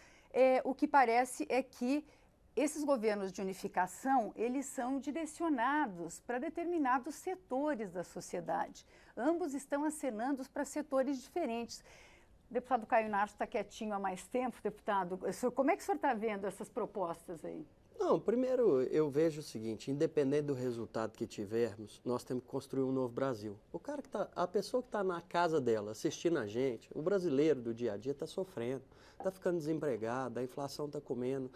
O que parece é que esses governos de unificação, eles são direcionados para determinados setores da sociedade. Ambos estão acenando para setores diferentes. O deputado Caio Narso está quietinho há mais tempo, deputado. Como é que o senhor está vendo essas propostas aí? Não, primeiro eu vejo o seguinte, independente do resultado que tivermos, nós temos que construir um novo Brasil. A pessoa que está na casa dela assistindo a gente, o brasileiro do dia a dia está sofrendo, está ficando desempregado, a inflação está comendo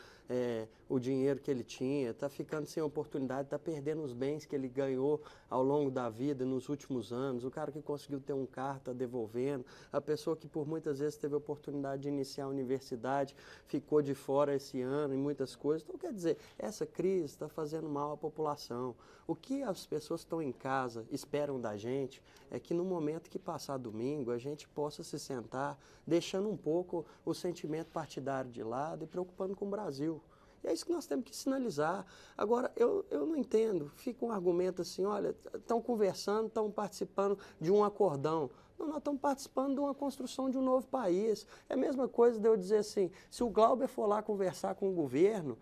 o dinheiro que ele tinha, está ficando sem oportunidade, está perdendo os bens que ele ganhou ao longo da vida, nos últimos anos, o cara que conseguiu ter um carro está devolvendo, a pessoa que por muitas vezes teve a oportunidade de iniciar a universidade ficou de fora esse ano e muitas coisas. Então, quer dizer, dizer, essa crise está fazendo mal à população. O que as pessoas que estão em casa esperam da gente é que no momento que passar domingo a gente possa se sentar, deixando um pouco o sentimento partidário de lado e preocupando com o Brasil. E é isso que nós temos que sinalizar. Agora, eu não entendo, fica um argumento assim, olha, estão conversando, estão participando de um acordão. Não, nós estamos participando de uma construção de um novo país. É a mesma coisa de eu dizer assim, se o Glauber for lá conversar com o governo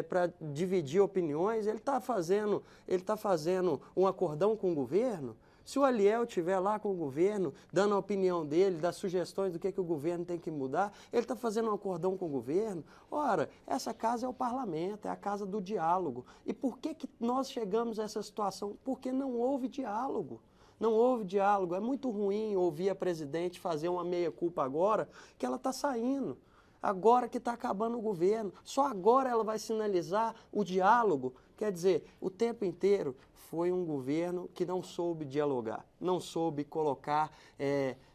para dividir opiniões, ele está fazendo um acordão com o governo. Se o Aliel estiver lá com o governo, dando a opinião dele, das sugestões do que o governo tem que mudar, ele está fazendo um acordão com o governo. Ora, essa casa é o parlamento, é a casa do diálogo. E por que nós chegamos a essa situação? Porque não houve diálogo. Não houve diálogo. É muito ruim ouvir a presidente fazer uma meia-culpa agora, que ela está saindo. Agora que está acabando o governo. Só agora ela vai sinalizar o diálogo. Quer dizer, o tempo inteiro foi um governo que não soube dialogar, não soube colocar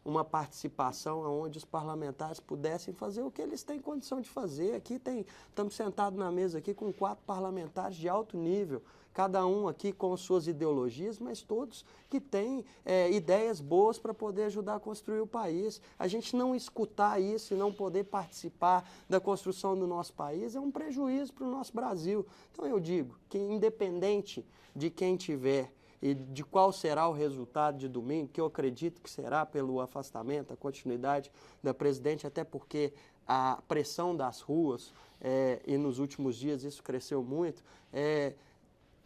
uma participação onde os parlamentares pudessem fazer o que eles têm condição de fazer. Aqui estamos sentados na mesa aqui com 4 parlamentares de alto nível, cada um aqui com suas ideologias, mas todos que têm ideias boas para poder ajudar a construir o país. A gente não escutar isso e não poder participar da construção do nosso país é um prejuízo para o nosso Brasil. Então eu digo que independente de quem tiver e de qual será o resultado de domingo, que eu acredito que será pelo afastamento, a continuidade da presidente, até porque a pressão das ruas, e nos últimos dias isso cresceu muito,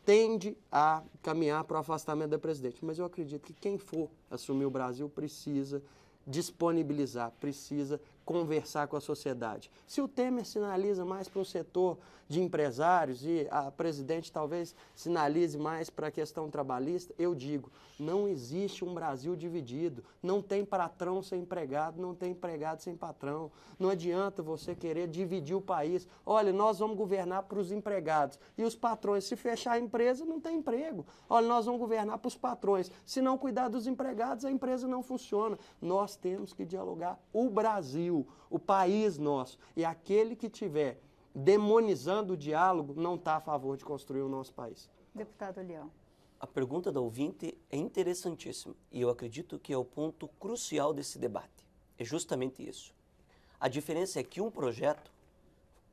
tende a caminhar para o afastamento da presidente. Mas eu acredito que quem for assumir o Brasil precisa disponibilizar, precisa conversar com a sociedade. Se o Temer sinaliza mais para um setor de empresários e a presidente talvez sinalize mais para a questão trabalhista, eu digo, não existe um Brasil dividido. Não tem patrão sem empregado, não tem empregado sem patrão. Não adianta você querer dividir o país. Olha, nós vamos governar para os empregados e os patrões. Se fechar a empresa, não tem emprego. Olha, nós vamos governar para os patrões. Se não cuidar dos empregados, a empresa não funciona. Nós temos que dialogar. O Brasil, o país nosso, e aquele que tiver demonizando o diálogo não está a favor de construir o nosso país. Deputado Leão. A pergunta da ouvinte é interessantíssima e eu acredito que é o ponto crucial desse debate. É justamente isso. A diferença é que um projeto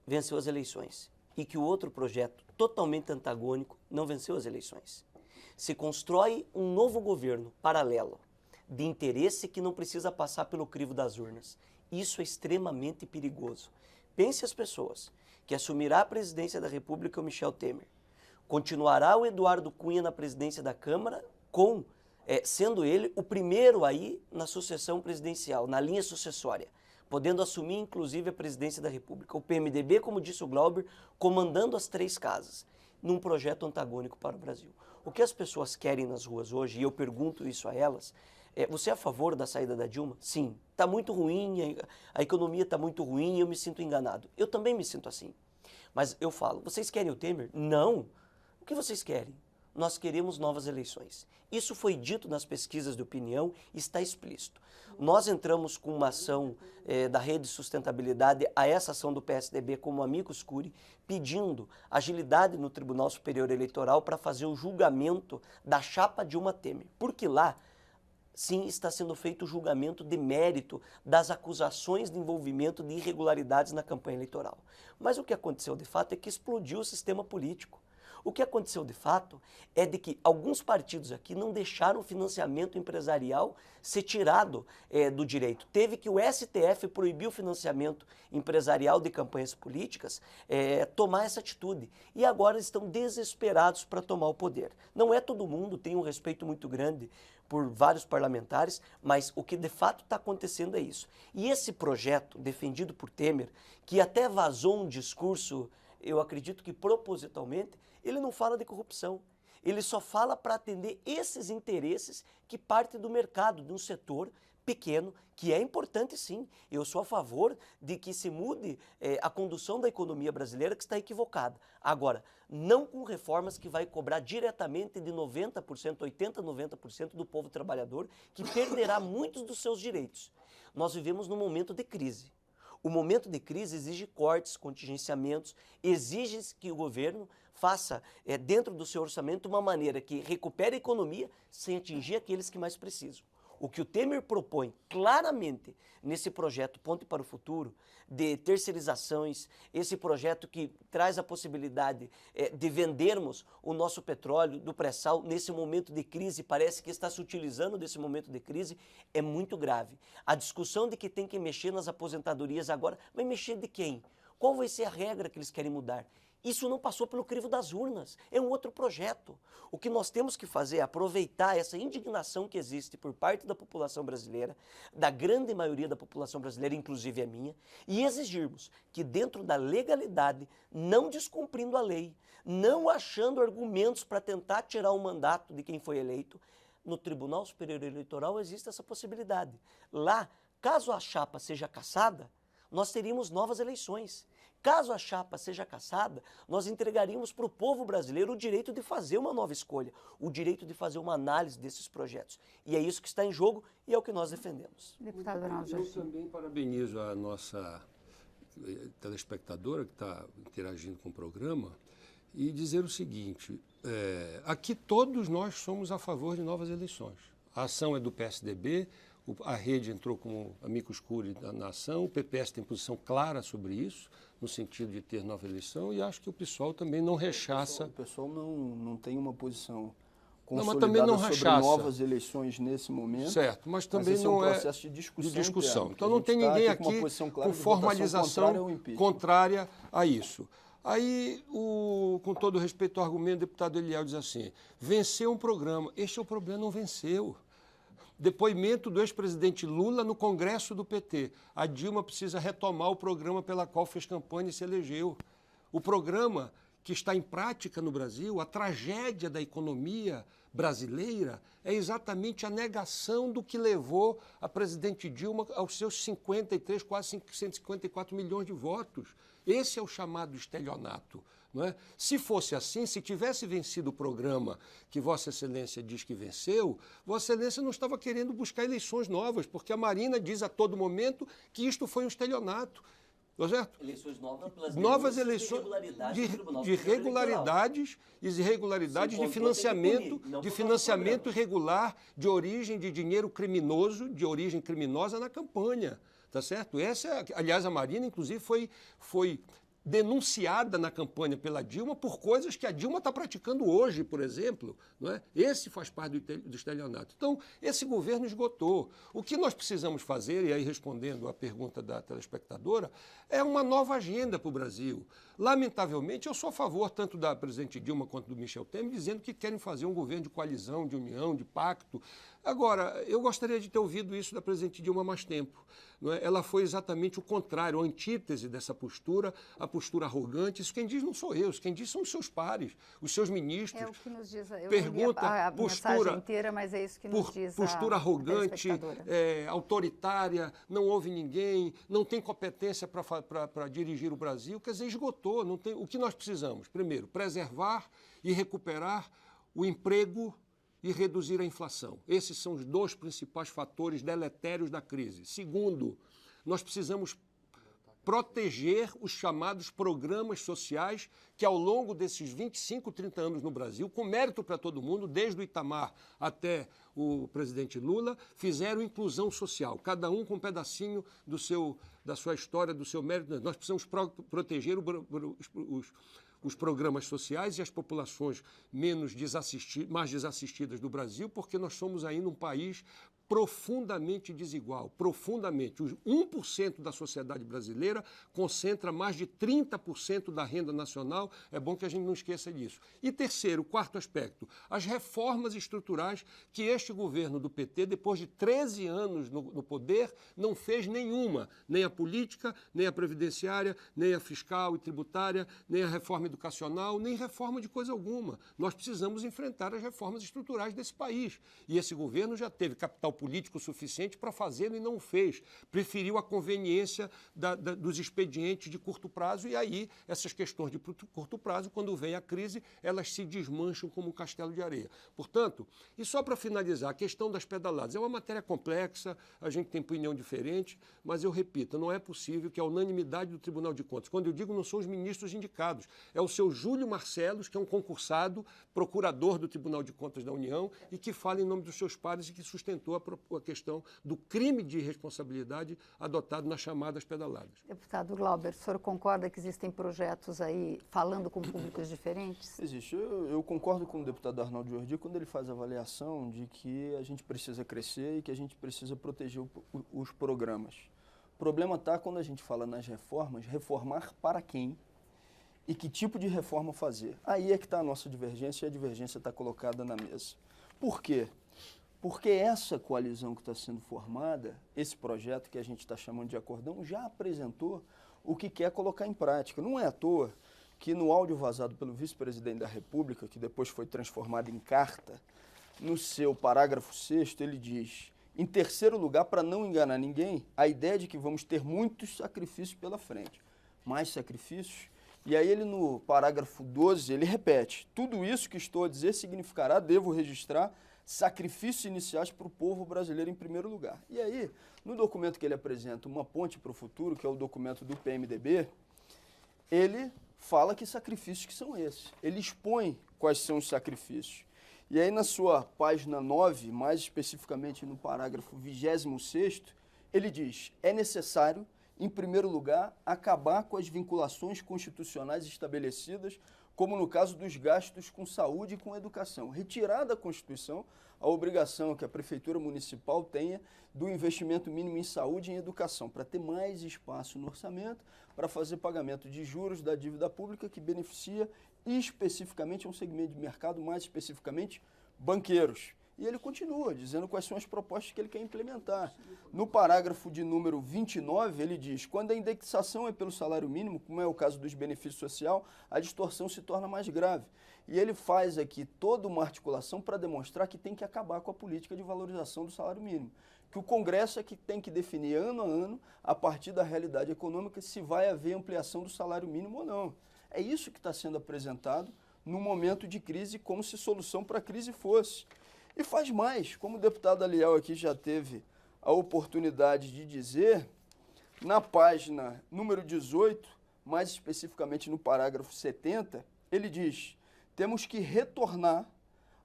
venceu as eleições e que o outro projeto, totalmente antagônico, não venceu as eleições. Se constrói um novo governo paralelo de interesse que não precisa passar pelo crivo das urnas. Isso é extremamente perigoso. Pense as pessoas que assumirá a presidência da República o Michel Temer. Continuará o Eduardo Cunha na presidência da Câmara, sendo ele o primeiro aí na sucessão presidencial, na linha sucessória, podendo assumir inclusive a presidência da República. O PMDB, como disse o Glauber, comandando as 3 casas, num projeto antagônico para o Brasil. O que as pessoas querem nas ruas hoje, e eu pergunto isso a elas, você é a favor da saída da Dilma? Sim. Está muito ruim, a economia está muito ruim e eu me sinto enganado. Eu também me sinto assim. Mas eu falo, vocês querem o Temer? Não. O que vocês querem? Nós queremos novas eleições. Isso foi dito nas pesquisas de opinião e está explícito. Nós entramos com uma ação da Rede Sustentabilidade a essa ação do PSDB como amicus curiae, pedindo agilidade no Tribunal Superior Eleitoral para fazer o julgamento da chapa Dilma Temer. Porque lá, sim, está sendo feito o julgamento de mérito das acusações de envolvimento de irregularidades na campanha eleitoral. Mas o que aconteceu de fato é que explodiu o sistema político. O que aconteceu de fato é de que alguns partidos aqui não deixaram o financiamento empresarial ser tirado do direito. Teve que o STF proibir o financiamento empresarial de campanhas políticas, tomar essa atitude. E agora estão desesperados para tomar o poder. Não é todo mundo, tem um respeito muito grande por vários parlamentares, mas o que de fato está acontecendo é isso. E esse projeto defendido por Temer, que até vazou um discurso, eu acredito que propositalmente, ele não fala de corrupção. Ele só fala para atender esses interesses que partem do mercado, de um setor pequeno, que é importante sim. Eu sou a favor de que se mude a condução da economia brasileira, que está equivocada. Agora, não com reformas que vai cobrar diretamente de 90%, 80%, 90% do povo trabalhador, que perderá muitos dos seus direitos. Nós vivemos num momento de crise. O momento de crise exige cortes, contingenciamentos, exige que o governo faça dentro do seu orçamento uma maneira que recupere a economia sem atingir aqueles que mais precisam. O que o Temer propõe claramente nesse projeto Ponte para o Futuro, de terceirizações, esse projeto que traz a possibilidade de vendermos o nosso petróleo do pré-sal nesse momento de crise, parece que está se utilizando desse momento de crise, é muito grave. A discussão de que tem que mexer nas aposentadorias agora, vai mexer de quem? Qual vai ser a regra que eles querem mudar? Isso não passou pelo crivo das urnas, é um outro projeto. O que nós temos que fazer é aproveitar essa indignação que existe por parte da população brasileira, da grande maioria da população brasileira, inclusive a minha, e exigirmos que dentro da legalidade, não descumprindo a lei, não achando argumentos para tentar tirar o mandato de quem foi eleito, no Tribunal Superior Eleitoral existe essa possibilidade. Lá, caso a chapa seja cassada, nós teríamos novas eleições. Caso a chapa seja cassada, nós entregaríamos para o povo brasileiro o direito de fazer uma nova escolha, o direito de fazer uma análise desses projetos. E é isso que está em jogo e é o que nós defendemos. Deputado Ronaldo Eu Jardim. também parabenizo a nossa telespectadora que está interagindo com o programa e dizer o seguinte, aqui todos nós somos a favor de novas eleições. A ação é do PSDB, a rede entrou como amicus curiae na ação, o PPS tem posição clara sobre isso, no sentido de ter nova eleição, e acho que o PSOL também não rechaça. O pessoal não tem uma posição Não, mas consolidada também não sobre rechaça. novas eleições nesse momento. Certo, mas também esse não é um é processo de discussão. interno, Então que a não gente tem tá ninguém com uma aqui posição clara com de votação formalização contrária ao impeachment. contrária a isso. Aí, com todo respeito ao argumento, o deputado Eliel diz assim, venceu um programa. Este é o problema, não venceu. Depoimento do ex-presidente Lula no Congresso do PT. A Dilma precisa retomar o programa pela qual fez campanha e se elegeu. O programa que está em prática no Brasil, a tragédia da economia brasileira, é exatamente a negação do que levou a presidente Dilma aos seus 53, quase 154 milhões de votos. Esse é o chamado estelionato. Não é? Se fosse assim, se tivesse vencido o programa que Vossa Excelência diz que venceu, Vossa Excelência não estava querendo buscar eleições novas, porque a Marina diz a todo momento que isto foi um estelionato. Não é certo? Eleições novas pelas Novas eleições de irregularidades e irregularidades de financiamento irregular, de origem de dinheiro criminoso, de origem criminosa na campanha. Tá certo? Aliás, a Marina, inclusive, foi denunciada na campanha pela Dilma por coisas que a Dilma está praticando hoje, por exemplo. Não é? Esse faz parte do estelionato. Então, esse governo esgotou. O que nós precisamos fazer, e aí respondendo à pergunta da telespectadora, é uma nova agenda para o Brasil. Lamentavelmente, eu sou a favor tanto da presidente Dilma quanto do Michel Temer, dizendo que querem fazer um governo de coalizão, de união, de pacto. Agora, eu gostaria de ter ouvido isso da presidente Dilma há mais tempo. Não é? Ela foi exatamente o contrário, a antítese dessa postura, a postura arrogante. Isso quem diz não sou eu, isso quem diz são os seus pares, os seus ministros. É o que nos diz, eu Pergunta, não li a postura, mensagem inteira, mas é isso que nos diz postura arrogante, telespectadora. autoritária, não ouve ninguém, não tem competência para dirigir o Brasil, quer dizer, esgotou. Não tem, o que nós precisamos? Primeiro, preservar e recuperar o emprego e reduzir a inflação. Esses são os dois principais fatores deletérios da crise. Segundo, nós precisamos proteger os chamados programas sociais que ao longo desses 25, 30 anos no Brasil, com mérito para todo mundo, desde o Itamar até o presidente Lula, fizeram inclusão social, cada um com um pedacinho da sua história, do seu mérito. Nós precisamos proteger os programas sociais e as populações mais desassistidas do Brasil, porque nós somos ainda um país profundamente desigual, profundamente. Os 1% da sociedade brasileira concentra mais de 30% da renda nacional, é bom que a gente não esqueça disso. E terceiro, quarto aspecto, as reformas estruturais que este governo do PT, depois de 13 anos no poder, não fez nenhuma, nem a política, nem a previdenciária, nem a fiscal e tributária, nem a reforma educacional, nem reforma de coisa alguma. Nós precisamos enfrentar as reformas estruturais desse país. E esse governo já teve capital político suficiente para fazê-lo e não o fez. Preferiu a conveniência dos expedientes de curto prazo e aí essas questões de curto prazo, quando vem a crise, elas se desmancham como um castelo de areia. Portanto, e só para finalizar, a questão das pedaladas é uma matéria complexa, a gente tem opinião diferente, mas eu repito, não é possível que a unanimidade do Tribunal de Contas, quando eu digo não são os ministros indicados, é o seu Júlio Marcelos, que é um concursado, procurador do Tribunal de Contas da União e que fala em nome dos seus pares e que sustentou a questão do crime de irresponsabilidade adotado nas chamadas pedaladas. Deputado Glauber, o senhor concorda que existem projetos aí falando com públicos diferentes? Existe. Eu concordo com o deputado Arnaldo Jordi quando ele faz a avaliação de que a gente precisa crescer e que a gente precisa proteger os programas. O problema está quando a gente fala nas reformas, reformar para quem e que tipo de reforma fazer. Aí é que está a nossa divergência e a divergência está colocada na mesa. Por quê? Porque essa coalizão que está sendo formada, esse projeto que a gente está chamando de acordão, já apresentou o que quer colocar em prática. Não é à toa que no áudio vazado pelo vice-presidente da República, que depois foi transformado em carta, no seu parágrafo 6º, ele diz, em terceiro lugar, para não enganar ninguém, a ideia de que vamos ter muitos sacrifícios pela frente. Mais sacrifícios? E aí ele, no parágrafo 12, ele repete, tudo isso que estou a dizer significará, devo registrar, sacrifícios iniciais para o povo brasileiro em primeiro lugar. E aí, no documento que ele apresenta, Uma Ponte para o Futuro, que é o documento do PMDB, ele fala que sacrifícios que são esses. Ele expõe quais são os sacrifícios. E aí, na sua página 9, mais especificamente no parágrafo 26º, ele diz, é necessário, em primeiro lugar, acabar com as vinculações constitucionais estabelecidas, como no caso dos gastos com saúde e com educação. Retirar da Constituição a obrigação que a Prefeitura Municipal tenha do investimento mínimo em saúde e em educação, para ter mais espaço no orçamento, para fazer pagamento de juros da dívida pública que beneficia especificamente um segmento de mercado, mais especificamente banqueiros. E ele continua dizendo quais são as propostas que ele quer implementar. No parágrafo de número 29, ele diz, quando a indexação é pelo salário mínimo, como é o caso dos benefícios sociais, a distorção se torna mais grave. E ele faz aqui toda uma articulação para demonstrar que tem que acabar com a política de valorização do salário mínimo. Que o Congresso é que tem que definir ano a ano, a partir da realidade econômica, se vai haver ampliação do salário mínimo ou não. É isso que está sendo apresentado no momento de crise, como se solução para a crise fosse. E faz mais, como o deputado Aliel aqui já teve a oportunidade de dizer, na página número 18, mais especificamente no parágrafo 70, ele diz, temos que retornar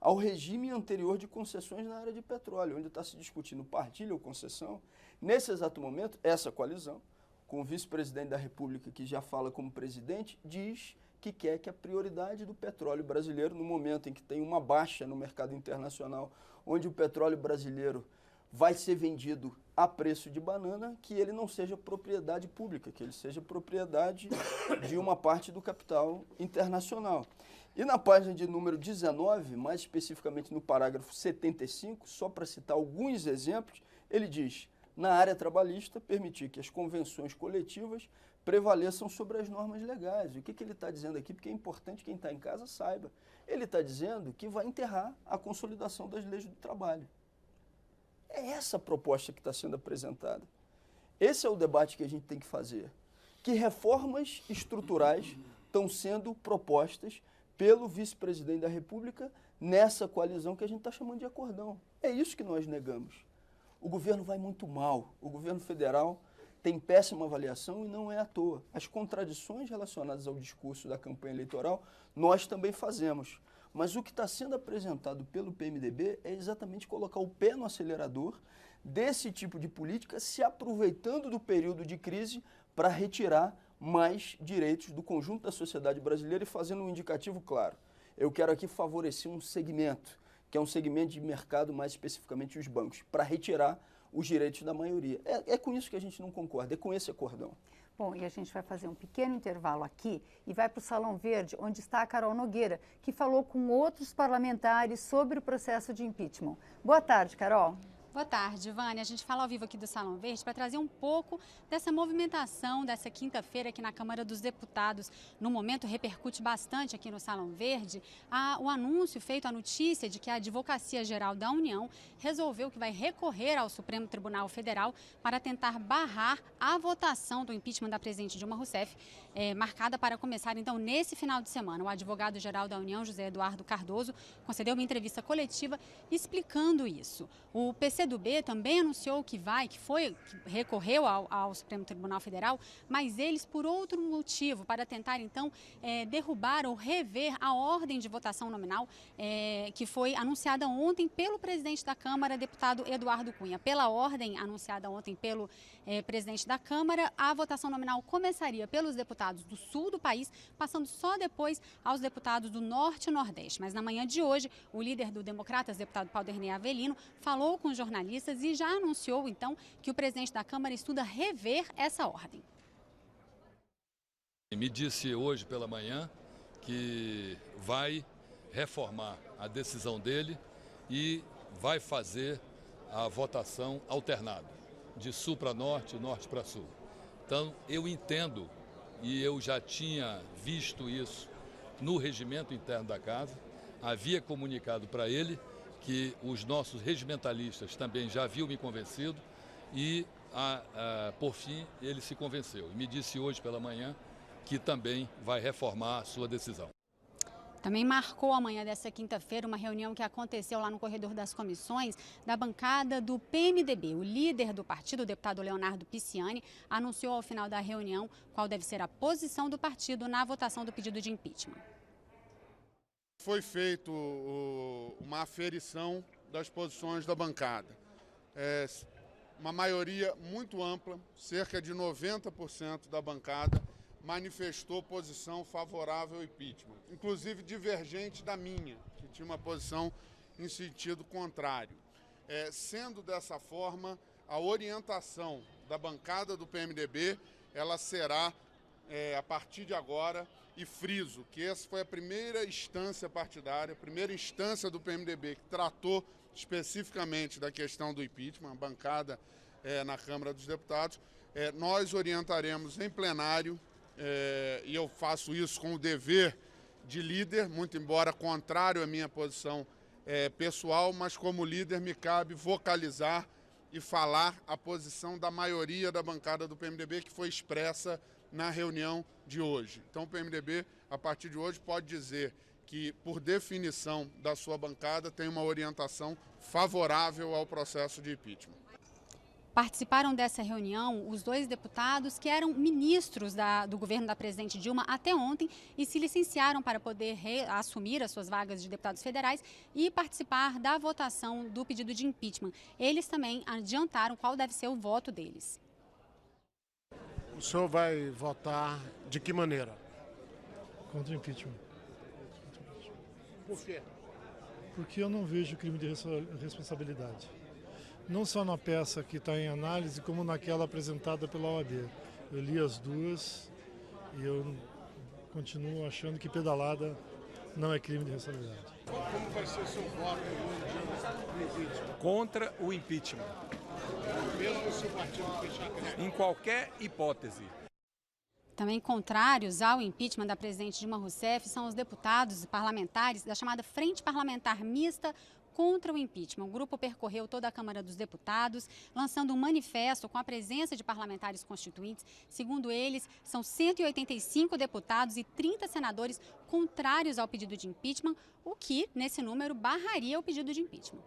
ao regime anterior de concessões na área de petróleo, onde está se discutindo partilha ou concessão. Nesse exato momento, essa coalizão, com o vice-presidente da República, que já fala como presidente, diz que quer que a prioridade do petróleo brasileiro, no momento em que tem uma baixa no mercado internacional, onde o petróleo brasileiro vai ser vendido a preço de banana, que ele não seja propriedade pública, que ele seja propriedade de uma parte do capital internacional. E na página de número 19, mais especificamente no parágrafo 75, só para citar alguns exemplos, ele diz, na área trabalhista, permitir que as convenções coletivas prevaleçam sobre as normas legais. O que ele está dizendo aqui? Porque é importante quem está em casa saiba. Ele está dizendo que vai enterrar a consolidação das leis do trabalho. É essa a proposta que está sendo apresentada. Esse é o debate que a gente tem que fazer. Que reformas estruturais estão sendo propostas pelo vice-presidente da República nessa coalizão que a gente está chamando de acordão. É isso que nós negamos. O governo vai muito mal. O governo federal tem péssima avaliação e não é à toa. As contradições relacionadas ao discurso da campanha eleitoral, nós também fazemos. Mas o que está sendo apresentado pelo PMDB é exatamente colocar o pé no acelerador desse tipo de política, se aproveitando do período de crise para retirar mais direitos do conjunto da sociedade brasileira e fazendo um indicativo claro. Eu quero aqui favorecer um segmento, que é um segmento de mercado, mais especificamente os bancos, para retirar os direitos da maioria. É com isso que a gente não concorda, é com esse acordão. Bom, e a gente vai fazer um pequeno intervalo aqui e vai para o Salão Verde, onde está a Carol Nogueira, que falou com outros parlamentares sobre o processo de impeachment. Boa tarde, Carol. Boa tarde, Vânia. A gente fala ao vivo aqui do Salão Verde para trazer um pouco dessa movimentação dessa quinta-feira aqui na Câmara dos Deputados. No momento, repercute bastante aqui no Salão Verde o anúncio feito, a notícia de que a Advocacia Geral da União resolveu que vai recorrer ao Supremo Tribunal Federal para tentar barrar a votação do impeachment da presidente Dilma Rousseff, marcada para começar, então, nesse final de semana. O advogado-geral da União, José Eduardo Cardoso, concedeu uma entrevista coletiva explicando isso. O PCdoB também anunciou que recorreu ao Supremo Tribunal Federal, mas eles por outro motivo, para tentar então derrubar ou rever a ordem de votação nominal que foi anunciada ontem pelo presidente da Câmara, deputado Eduardo Cunha. Pela ordem anunciada ontem pelo presidente da Câmara, a votação nominal começaria pelos deputados do sul do país, passando só depois aos deputados do norte e nordeste. Mas na manhã de hoje, o líder do Democratas, deputado Paulderney Avelino, falou com os jornalistas e já anunciou, então, que o presidente da Câmara estuda rever essa ordem. Me disse hoje pela manhã que vai reformar a decisão dele e vai fazer a votação alternada, de sul para norte, norte para sul. Então, eu entendo, e eu já tinha visto isso no regimento interno da Casa, havia comunicado para ele que os nossos regimentalistas também já haviam me convencido e, por fim, ele se convenceu. E me disse hoje pela manhã que também vai reformar a sua decisão. Também marcou amanhã dessa quinta-feira uma reunião que aconteceu lá no corredor das comissões da bancada do PMDB. O líder do partido, o deputado Leonardo Pisciani, anunciou ao final da reunião qual deve ser a posição do partido na votação do pedido de impeachment. Foi feito uma aferição das posições da bancada. Uma maioria muito ampla, cerca de 90% da bancada, manifestou posição favorável ao impeachment, inclusive divergente da minha, que tinha uma posição em sentido contrário. Sendo dessa forma, a orientação da bancada do PMDB, ela será, a partir de agora, e friso que essa foi a primeira instância partidária, a primeira instância do PMDB que tratou especificamente da questão do impeachment, a bancada na Câmara dos Deputados. Nós orientaremos em plenário, e eu faço isso com o dever de líder, muito embora contrário à minha posição pessoal, mas como líder me cabe vocalizar e falar a posição da maioria da bancada do PMDB que foi expressa na reunião de hoje. Então o PMDB, a partir de hoje, pode dizer que, por definição da sua bancada, tem uma orientação favorável ao processo de impeachment. Participaram dessa reunião os dois deputados que eram ministros do governo da presidente Dilma até ontem e se licenciaram para poder assumir as suas vagas de deputados federais e participar da votação do pedido de impeachment. Eles também adiantaram qual deve ser o voto deles. O senhor vai votar de que maneira? Contra o impeachment. Por quê? Porque eu não vejo crime de responsabilidade. Não só na peça que está em análise, como naquela apresentada pela OAB. Eu li as duas e eu continuo achando que pedalada não é crime de responsabilidade. Como vai ser seu voto no impeachment? Contra o impeachment. Mesmo se o partido fechar a creche? Em qualquer hipótese. Também contrários ao impeachment da presidente Dilma Rousseff são os deputados e parlamentares da chamada Frente Parlamentar Mista contra o impeachment. O grupo percorreu toda a Câmara dos Deputados, lançando um manifesto com a presença de parlamentares constituintes. Segundo eles, são 185 deputados e 30 senadores contrários ao pedido de impeachment, o que, nesse número, barraria o pedido de impeachment.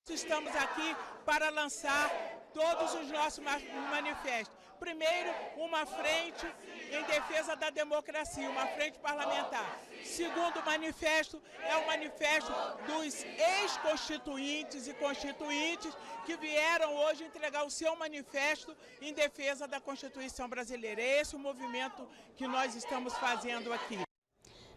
Estamos aqui para lançar todos os nossos manifestos. Primeiro, uma frente em defesa da democracia, uma frente parlamentar. Segundo manifesto, é o manifesto dos ex-constituintes e constituintes que vieram hoje entregar o seu manifesto em defesa da Constituição brasileira. É esse o movimento que nós estamos fazendo aqui.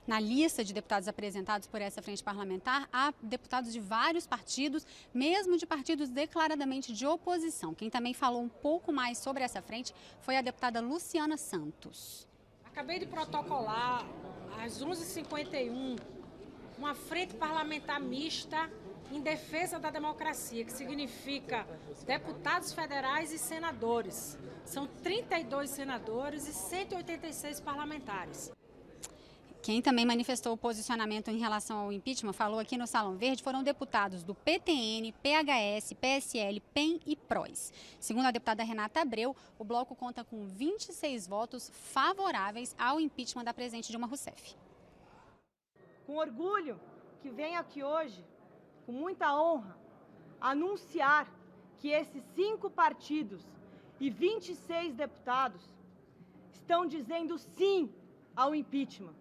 Na lista de deputados apresentados por essa frente parlamentar, há deputados de vários partidos, mesmo de partidos declaradamente de oposição. Quem também falou um pouco mais sobre essa frente foi a deputada Luciana Santos. Acabei de protocolar, às 11h51, uma frente parlamentar mista em defesa da democracia, que significa deputados federais e senadores. São 32 senadores e 186 parlamentares. Quem também manifestou o posicionamento em relação ao impeachment, falou aqui no Salão Verde, foram deputados do PTN, PHS, PSL, PEN e PROS. Segundo a deputada Renata Abreu, o bloco conta com 26 votos favoráveis ao impeachment da presidente Dilma Rousseff. Com orgulho que venho aqui hoje, com muita honra, anunciar que esses 5 partidos e 26 deputados estão dizendo sim ao impeachment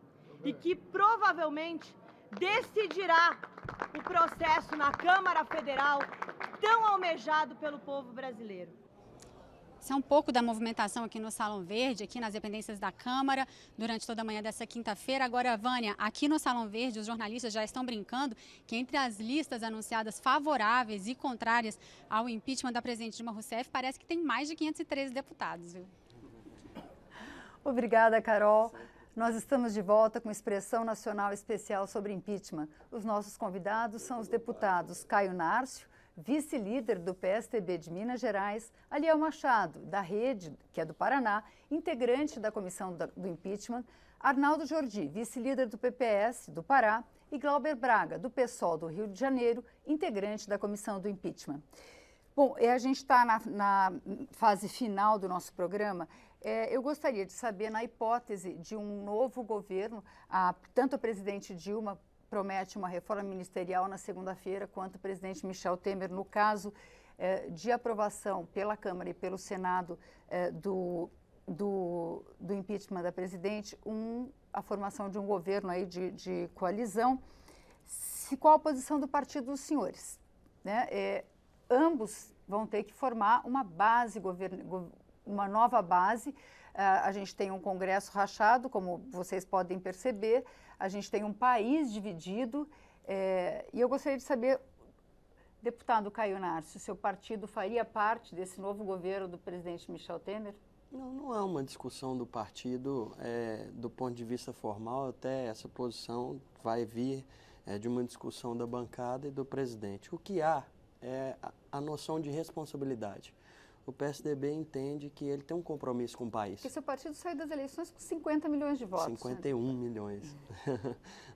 e que provavelmente decidirá o processo na Câmara Federal tão almejado pelo povo brasileiro. Isso é um pouco da movimentação aqui no Salão Verde, aqui nas dependências da Câmara, durante toda a manhã dessa quinta-feira. Agora, Vânia, aqui no Salão Verde, os jornalistas já estão brincando que entre as listas anunciadas favoráveis e contrárias ao impeachment da presidente Dilma Rousseff, parece que tem mais de 513 deputados, viu? Obrigada, Carol. Nós estamos de volta com Expressão Nacional Especial sobre Impeachment. Os nossos convidados são os deputados Caio Nárcio, vice-líder do PSDB de Minas Gerais, Aliel Machado, da Rede, que é do Paraná, integrante da comissão do impeachment, Arnaldo Jordi, vice-líder do PPS do Pará, e Glauber Braga, do PSOL do Rio de Janeiro, integrante da comissão do impeachment. Bom, a gente está na fase final do nosso programa. Eu gostaria de saber, na hipótese de um novo governo, tanto a presidente Dilma promete uma reforma ministerial na segunda-feira, quanto o presidente Michel Temer, no caso de aprovação pela Câmara e pelo Senado do impeachment da presidente, a formação de um governo aí de coalizão. Qual a posição do partido dos senhores? Né? Ambos vão ter que formar uma base, uma nova base. A gente tem um Congresso rachado, como vocês podem perceber, a gente tem um país dividido, e eu gostaria de saber, deputado Caio Nárcio, seu partido faria parte desse novo governo do presidente Michel Temer? Não é uma discussão do partido, do ponto de vista formal, até essa posição vai vir de uma discussão da bancada e do presidente. O que há é a noção de responsabilidade. O PSDB entende que ele tem um compromisso com o país. Porque seu partido saiu das eleições com 50 milhões de votos. 51 milhões.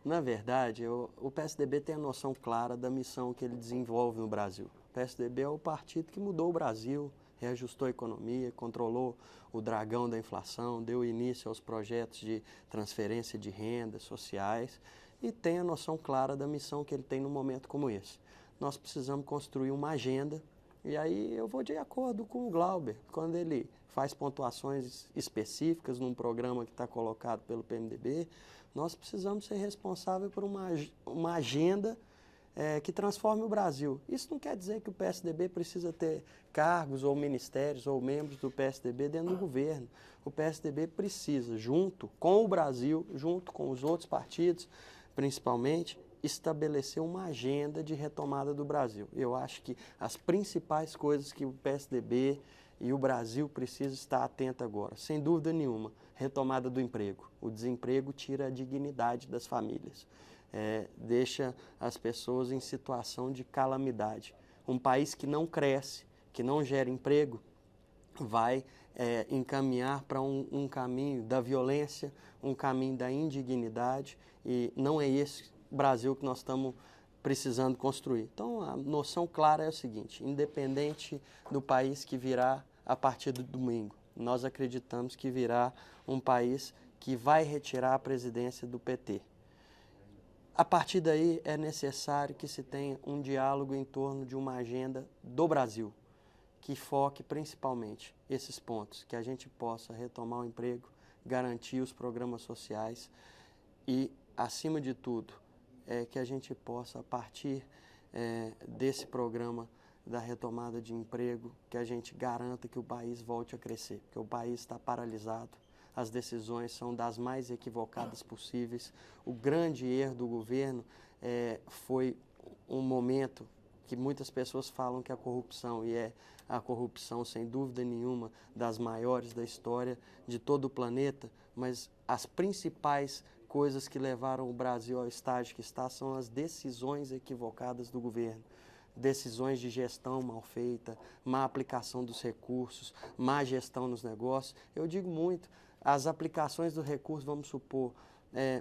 Na verdade, o PSDB tem a noção clara da missão que ele desenvolve no Brasil. O PSDB é o partido que mudou o Brasil, reajustou a economia, controlou o dragão da inflação, deu início aos projetos de transferência de rendas sociais e tem a noção clara da missão que ele tem num momento como esse. Nós precisamos construir uma agenda. E aí eu vou de acordo com o Glauber, quando ele faz pontuações específicas num programa que está colocado pelo PMDB, nós precisamos ser responsáveis por uma agenda que transforme o Brasil. Isso não quer dizer que o PSDB precisa ter cargos ou ministérios ou membros do PSDB dentro do governo. O PSDB precisa, junto com o Brasil, junto com os outros partidos, principalmente, estabelecer uma agenda de retomada do Brasil. Eu acho que as principais coisas que o PSDB e o Brasil precisam estar atento agora, sem dúvida nenhuma, retomada do emprego. O desemprego tira a dignidade das famílias, deixa as pessoas em situação de calamidade. Um país que não cresce, que não gera emprego, vai encaminhar para um caminho da violência, um caminho da indignidade, e não é esse Brasil que nós estamos precisando construir. Então, a noção clara é o seguinte: independente do país que virá a partir do domingo, nós acreditamos que virá um país que vai retirar a presidência do PT. A partir daí, é necessário que se tenha um diálogo em torno de uma agenda do Brasil, que foque principalmente esses pontos, que a gente possa retomar o emprego, garantir os programas sociais e, acima de tudo, que a gente possa, a partir desse programa da retomada de emprego, que a gente garanta que o país volte a crescer, porque o país está paralisado, as decisões são das mais equivocadas possíveis. O grande erro do governo foi um momento que muitas pessoas falam que a corrupção, e é a corrupção, sem dúvida nenhuma, das maiores da história de todo o planeta, mas as principais coisas que levaram o Brasil ao estágio que está são as decisões equivocadas do governo. Decisões de gestão mal feita, má aplicação dos recursos, má gestão nos negócios. Eu digo muito, as aplicações do recurso, vamos supor,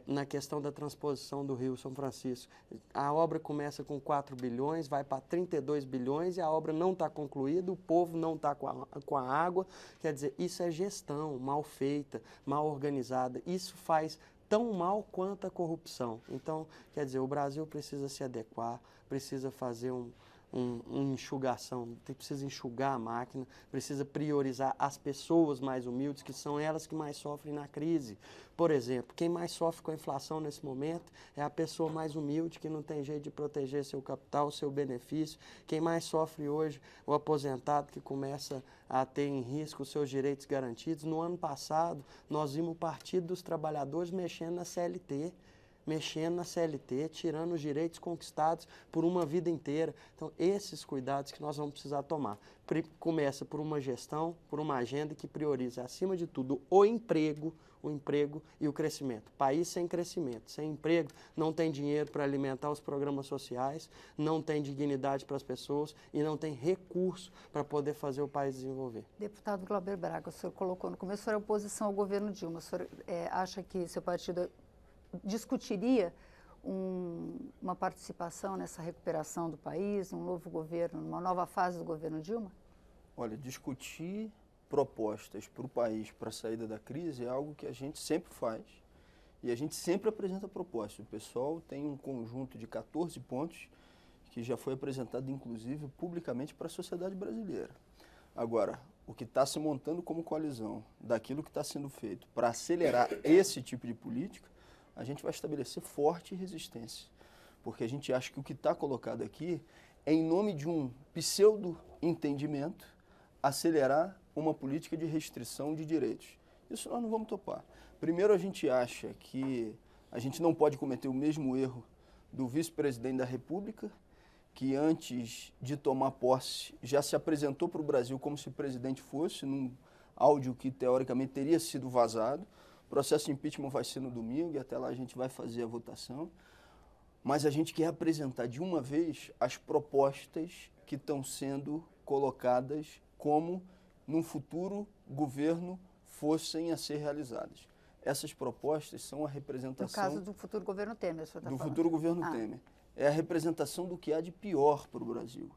na questão da transposição do Rio São Francisco. A obra começa com 4 bilhões, vai para 32 bilhões e a obra não está concluída, o povo não está com a água. Quer dizer, isso é gestão mal feita, mal organizada. Isso faz tão mal quanto a corrupção. Então, quer dizer, o Brasil precisa se adequar, precisa fazer enxugação, precisa enxugar a máquina, precisa priorizar as pessoas mais humildes, que são elas que mais sofrem na crise. Por exemplo, quem mais sofre com a inflação nesse momento é a pessoa mais humilde, que não tem jeito de proteger seu capital, seu benefício. Quem mais sofre hoje, o aposentado, que começa a ter em risco os seus direitos garantidos. No ano passado, nós vimos o Partido dos Trabalhadores mexendo na CLT, tirando os direitos conquistados por uma vida inteira. Então, esses cuidados que nós vamos precisar tomar. Começa por uma gestão, por uma agenda que prioriza, acima de tudo, o emprego e o crescimento. País sem crescimento, sem emprego, não tem dinheiro para alimentar os programas sociais, não tem dignidade para as pessoas e não tem recurso para poder fazer o país desenvolver. Deputado Glauber Braga, o senhor colocou no começo a oposição ao governo Dilma. O senhor acha que seu partido discutiria uma participação nessa recuperação do país, um novo governo, uma nova fase do governo Dilma? Olha, discutir propostas para o país para a saída da crise é algo que a gente sempre faz e a gente sempre apresenta propostas. O pessoal tem um conjunto de 14 pontos que já foi apresentado, inclusive, publicamente para a sociedade brasileira. Agora, o que está se montando como coalizão daquilo que está sendo feito para acelerar esse tipo de política, a gente vai estabelecer forte resistência, porque a gente acha que o que está colocado aqui é, em nome de um pseudo-entendimento, acelerar uma política de restrição de direitos. Isso nós não vamos topar. Primeiro, a gente acha que a gente não pode cometer o mesmo erro do vice-presidente da República, que antes de tomar posse já se apresentou para o Brasil como se presidente fosse, num áudio que teoricamente teria sido vazado. O processo de impeachment vai ser no domingo e até lá a gente vai fazer a votação. Mas a gente quer apresentar de uma vez as propostas que estão sendo colocadas como, num futuro governo, fossem a ser realizadas. Essas propostas são a representação... No caso do futuro governo Temer, o senhor está falando? Do futuro governo Temer. É a representação do que há de pior para o Brasil.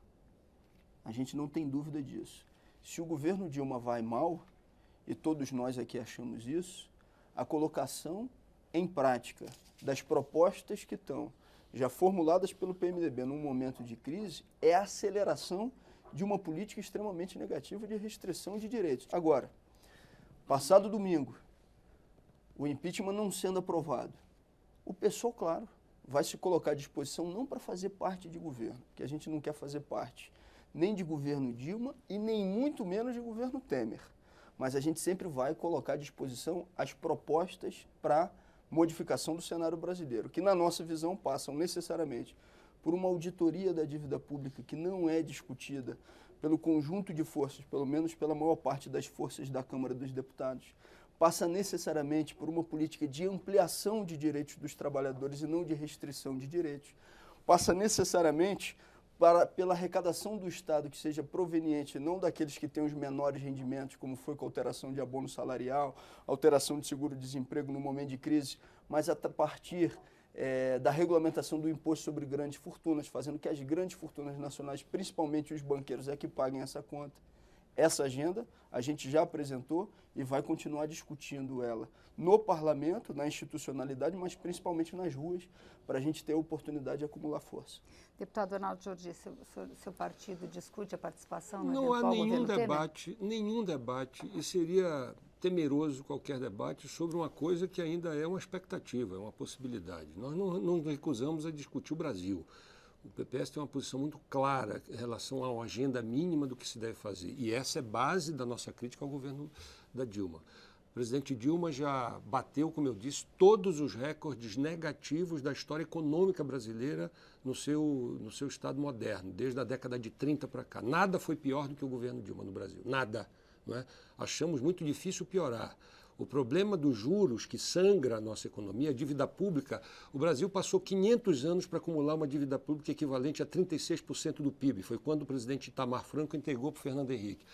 A gente não tem dúvida disso. Se o governo Dilma vai mal, e todos nós aqui achamos isso, a colocação em prática das propostas que estão já formuladas pelo PMDB num momento de crise é a aceleração de uma política extremamente negativa de restrição de direitos. Agora, passado domingo, o impeachment não sendo aprovado, o pessoal, claro, vai se colocar à disposição não para fazer parte de governo, porque a gente não quer fazer parte nem de governo Dilma e nem muito menos de governo Temer. Mas a gente sempre vai colocar à disposição as propostas para modificação do cenário brasileiro, que na nossa visão passam necessariamente por uma auditoria da dívida pública que não é discutida pelo conjunto de forças, pelo menos pela maior parte das forças da Câmara dos Deputados, passa necessariamente por uma política de ampliação de direitos dos trabalhadores e não de restrição de direitos, passa necessariamente pela arrecadação do Estado que seja proveniente não daqueles que têm os menores rendimentos, como foi com a alteração de abono salarial, alteração de seguro-desemprego no momento de crise, mas a partir da regulamentação do imposto sobre grandes fortunas, fazendo que as grandes fortunas nacionais, principalmente os banqueiros, é que paguem essa conta. Essa agenda a gente já apresentou e vai continuar discutindo ela no parlamento, na institucionalidade, mas principalmente nas ruas, para a gente ter a oportunidade de acumular força. Deputado Arnaldo Jordi, seu partido discute a participação no Não há nenhum debate, e seria temeroso qualquer debate sobre uma coisa que ainda é uma expectativa, é uma possibilidade. Nós não recusamos a discutir o Brasil. O PPS tem uma posição muito clara em relação a uma agenda mínima do que se deve fazer. E essa é base da nossa crítica ao governo da Dilma. O presidente Dilma já bateu, como eu disse, todos os recordes negativos da história econômica brasileira no seu estado moderno, desde a década de 30 para cá. Nada foi pior do que o governo Dilma no Brasil. Nada. Não é? Achamos muito difícil piorar. O problema dos juros que sangra a nossa economia, a dívida pública, o Brasil passou 500 anos para acumular uma dívida pública equivalente a 36% do PIB. Foi quando o presidente Itamar Franco entregou para o Fernando Henrique.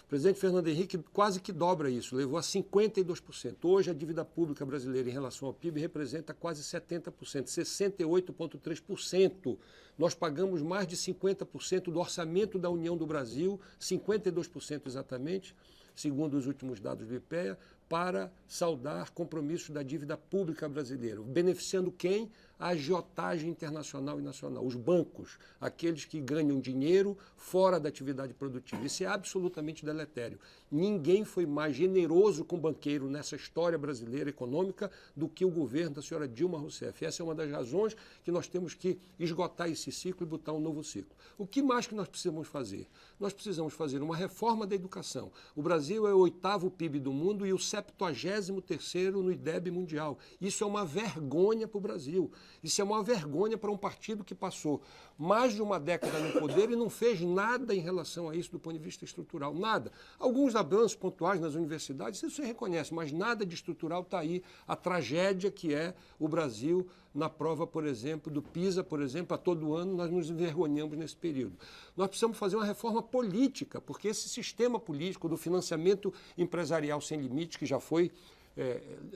O presidente Fernando Henrique quase que dobra isso, levou a 52%. Hoje a dívida pública brasileira em relação ao PIB representa quase 70%, 68,3%. Nós pagamos mais de 50% do orçamento da União do Brasil, 52% exatamente, segundo os últimos dados do IPEA, para saldar compromissos da dívida pública brasileira. Beneficiando quem? A agiotagem internacional e nacional, os bancos, aqueles que ganham dinheiro fora da atividade produtiva. Isso é absolutamente deletério. Ninguém foi mais generoso com o banqueiro nessa história brasileira econômica do que o governo da senhora Dilma Rousseff. Essa é uma das razões que nós temos que esgotar esse ciclo e botar um novo ciclo. O que mais que nós precisamos fazer? Nós precisamos fazer uma reforma da educação. O Brasil é o 8º PIB do mundo e o 73º no IDEB mundial. Isso é uma vergonha para o Brasil. Isso é uma vergonha para um partido que passou mais de uma década no poder e não fez nada em relação a isso do ponto de vista estrutural. Nada. Alguns avanços pontuais nas universidades, isso se reconhece, mas nada de estrutural está aí. A tragédia que é o Brasil na prova, por exemplo, do PISA, por exemplo, a todo ano nós nos envergonhamos nesse período. Nós precisamos fazer uma reforma política, porque esse sistema político do financiamento empresarial sem limite, que já foi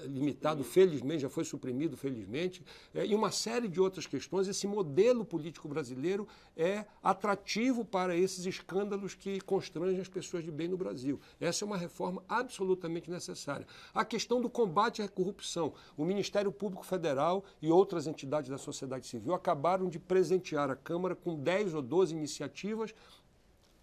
limitado, felizmente, já foi suprimido, felizmente, e uma série de outras questões. Esse modelo político brasileiro é atrativo para esses escândalos que constrangem as pessoas de bem no Brasil. Essa é uma reforma absolutamente necessária. A questão do combate à corrupção. O Ministério Público Federal e outras entidades da sociedade civil acabaram de presentear a Câmara com 10 ou 12 iniciativas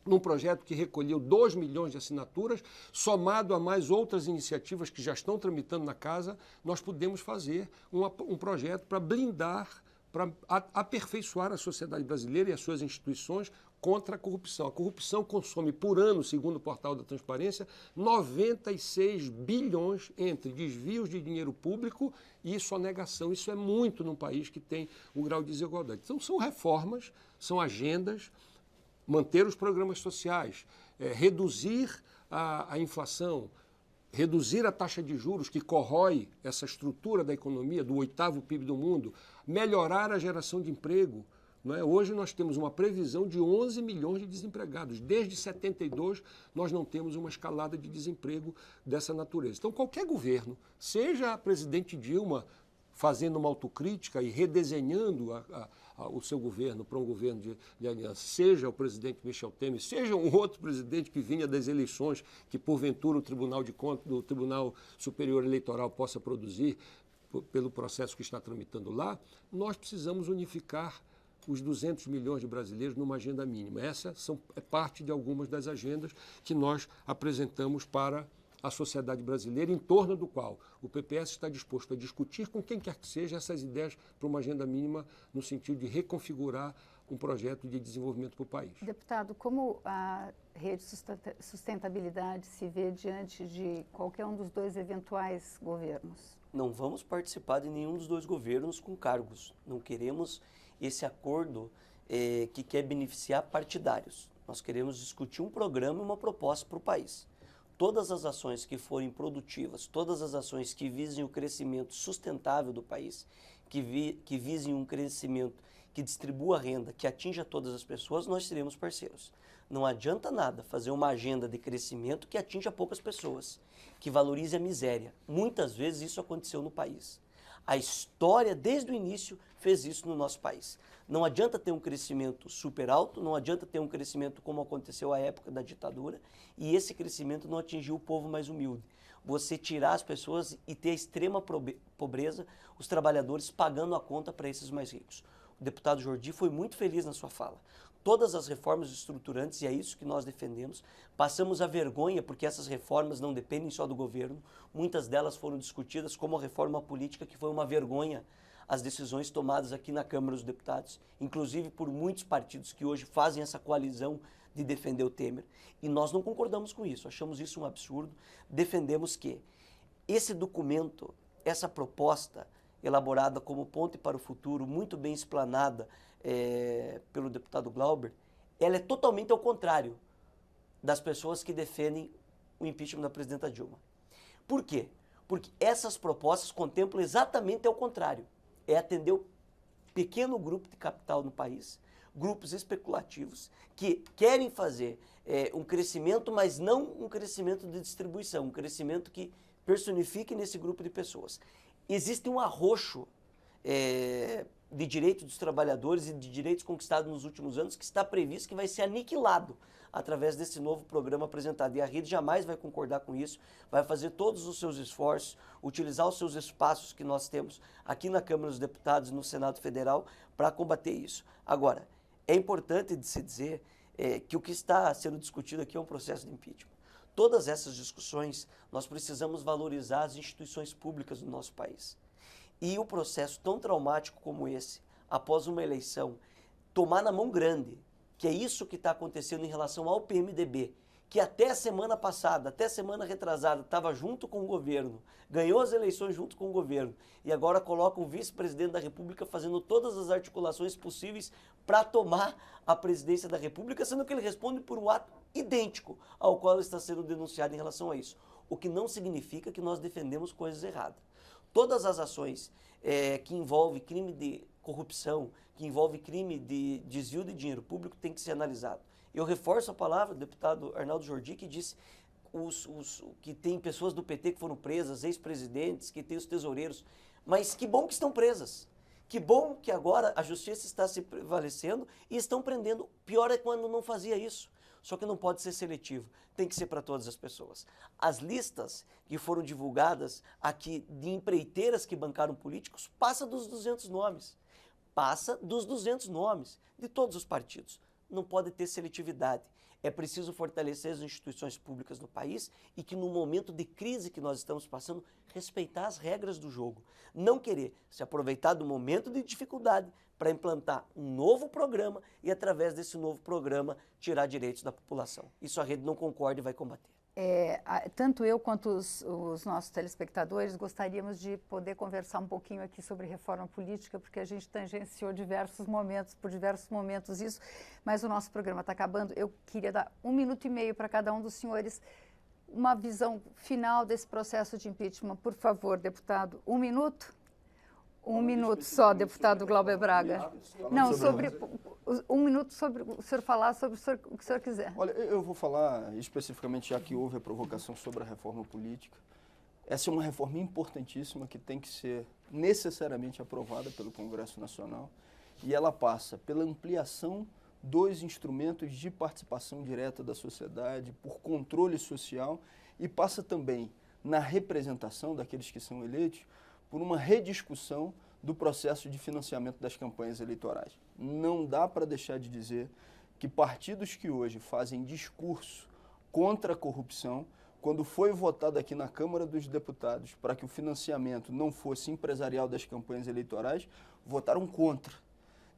num projeto que recolheu 2 milhões de assinaturas, somado a mais outras iniciativas que já estão tramitando na casa, nós podemos fazer um projeto para blindar, para aperfeiçoar a sociedade brasileira e as suas instituições contra a corrupção. A corrupção consome por ano, segundo o portal da Transparência, 96 bilhões entre desvios de dinheiro público e sonegação. Isso é muito num país que tem um grau de desigualdade. Então são reformas, são agendas, manter os programas sociais, reduzir a inflação, reduzir a taxa de juros que corrói essa estrutura da economia, do 8º PIB do mundo, melhorar a geração de emprego. Não é? Hoje nós temos uma previsão de 11 milhões de desempregados. Desde 72 nós não temos uma escalada de desemprego dessa natureza. Então qualquer governo, seja a presidente Dilma fazendo uma autocrítica e redesenhando o seu governo para um governo de aliança, seja o presidente Michel Temer, seja um outro presidente que vinha das eleições que porventura o Tribunal de Contas, do Tribunal Superior Eleitoral possa produzir pelo processo que está tramitando lá, nós precisamos unificar os 200 milhões de brasileiros numa agenda mínima. Essa é parte de algumas das agendas que nós apresentamos para a sociedade brasileira, em torno do qual o PPS está disposto a discutir com quem quer que seja essas ideias para uma agenda mínima no sentido de reconfigurar um projeto de desenvolvimento para o país. Deputado, como a Rede Sustentabilidade se vê diante de qualquer um dos dois eventuais governos? Não vamos participar de nenhum dos dois governos com cargos. Não queremos esse acordo que quer beneficiar partidários. Nós queremos discutir um programa e uma proposta para o país. Todas as ações que forem produtivas, todas as ações que visem o crescimento sustentável do país, que visem um crescimento que distribua renda, que atinja todas as pessoas, nós seremos parceiros. Não adianta nada fazer uma agenda de crescimento que atinja poucas pessoas, que valorize a miséria. Muitas vezes isso aconteceu no país. A história, desde o início, fez isso no nosso país. Não adianta ter um crescimento super alto, não adianta ter um crescimento como aconteceu à época da ditadura, e esse crescimento não atingiu o povo mais humilde. Você tirar as pessoas e ter a extrema pobreza, os trabalhadores pagando a conta para esses mais ricos. O deputado Jordi foi muito feliz na sua fala. Todas as reformas estruturantes, e é isso que nós defendemos, passamos a vergonha porque essas reformas não dependem só do governo, muitas delas foram discutidas como a reforma política, que foi uma vergonha as decisões tomadas aqui na Câmara dos Deputados, inclusive por muitos partidos que hoje fazem essa coalizão de defender o Temer. E nós não concordamos com isso, achamos isso um absurdo, defendemos que esse documento, essa proposta elaborada como ponte para o futuro, muito bem explanada pelo deputado Glauber, ela é totalmente ao contrário das pessoas que defendem o impeachment da presidenta Dilma. Por quê? Porque essas propostas contemplam exatamente ao contrário. É atender o pequeno grupo de capital no país, grupos especulativos que querem fazer um crescimento, mas não um crescimento de distribuição, um crescimento que personifique nesse grupo de pessoas. Existe um arroxo de direitos dos trabalhadores e de direitos conquistados nos últimos anos que está previsto que vai ser aniquilado através desse novo programa apresentado. E a rede jamais vai concordar com isso, vai fazer todos os seus esforços, utilizar os seus espaços que nós temos aqui na Câmara dos Deputados e no Senado Federal para combater isso. Agora, é importante de se dizer que o que está sendo discutido aqui é um processo de impeachment. Todas essas discussões, nós precisamos valorizar as instituições públicas do nosso país. E o processo tão traumático como esse, após uma eleição, tomar na mão grande, que é isso que está acontecendo em relação ao PMDB, que até a semana passada, até a semana retrasada, estava junto com o governo, ganhou as eleições junto com o governo, e agora coloca o vice-presidente da República fazendo todas as articulações possíveis para tomar a presidência da República, sendo que ele responde por um ato idêntico ao qual está sendo denunciado em relação a isso. O que não significa que nós defendemos coisas erradas. Todas as ações que envolvem crime de corrupção, que envolvem crime de desvio de dinheiro público, tem que ser analisado. Eu reforço a palavra do deputado Arnaldo Jordi, que disse que tem pessoas do PT que foram presas, ex-presidentes, que tem os tesoureiros, mas que bom que estão presas. Que bom que agora a justiça está se prevalecendo e estão prendendo. Pior é quando não fazia isso. Só que não pode ser seletivo, tem que ser para todas as pessoas. As listas que foram divulgadas aqui de empreiteiras que bancaram políticos passa dos 200 nomes. Passa dos 200 nomes de todos os partidos. Não pode ter seletividade. É preciso fortalecer as instituições públicas no país e que no momento de crise que nós estamos passando, respeitar as regras do jogo. Não querer se aproveitar do momento de dificuldade para implantar um novo programa e, através desse novo programa, tirar direitos da população. Isso a rede não concorda e vai combater. Tanto eu quanto os nossos telespectadores gostaríamos de poder conversar um pouquinho aqui sobre reforma política, porque a gente tangenciou por diversos momentos isso, mas o nosso programa está acabando. Eu queria dar 1 minuto e meio para cada um dos senhores, uma visão final desse processo de impeachment. Por favor, deputado, 1 minuto? 1 minuto só, deputado Glauber Braga. Não, sobre 1 minuto sobre o senhor falar sobre o que o senhor quiser. Olha, eu vou falar especificamente, já que houve a provocação sobre a reforma política. Essa é uma reforma importantíssima que tem que ser necessariamente aprovada pelo Congresso Nacional e ela passa pela ampliação dos instrumentos de participação direta da sociedade, por controle social e passa também na representação daqueles que são eleitos por uma rediscussão do processo de financiamento das campanhas eleitorais. Não dá para deixar de dizer que partidos que hoje fazem discurso contra a corrupção, quando foi votado aqui na Câmara dos Deputados para que o financiamento não fosse empresarial das campanhas eleitorais, votaram contra,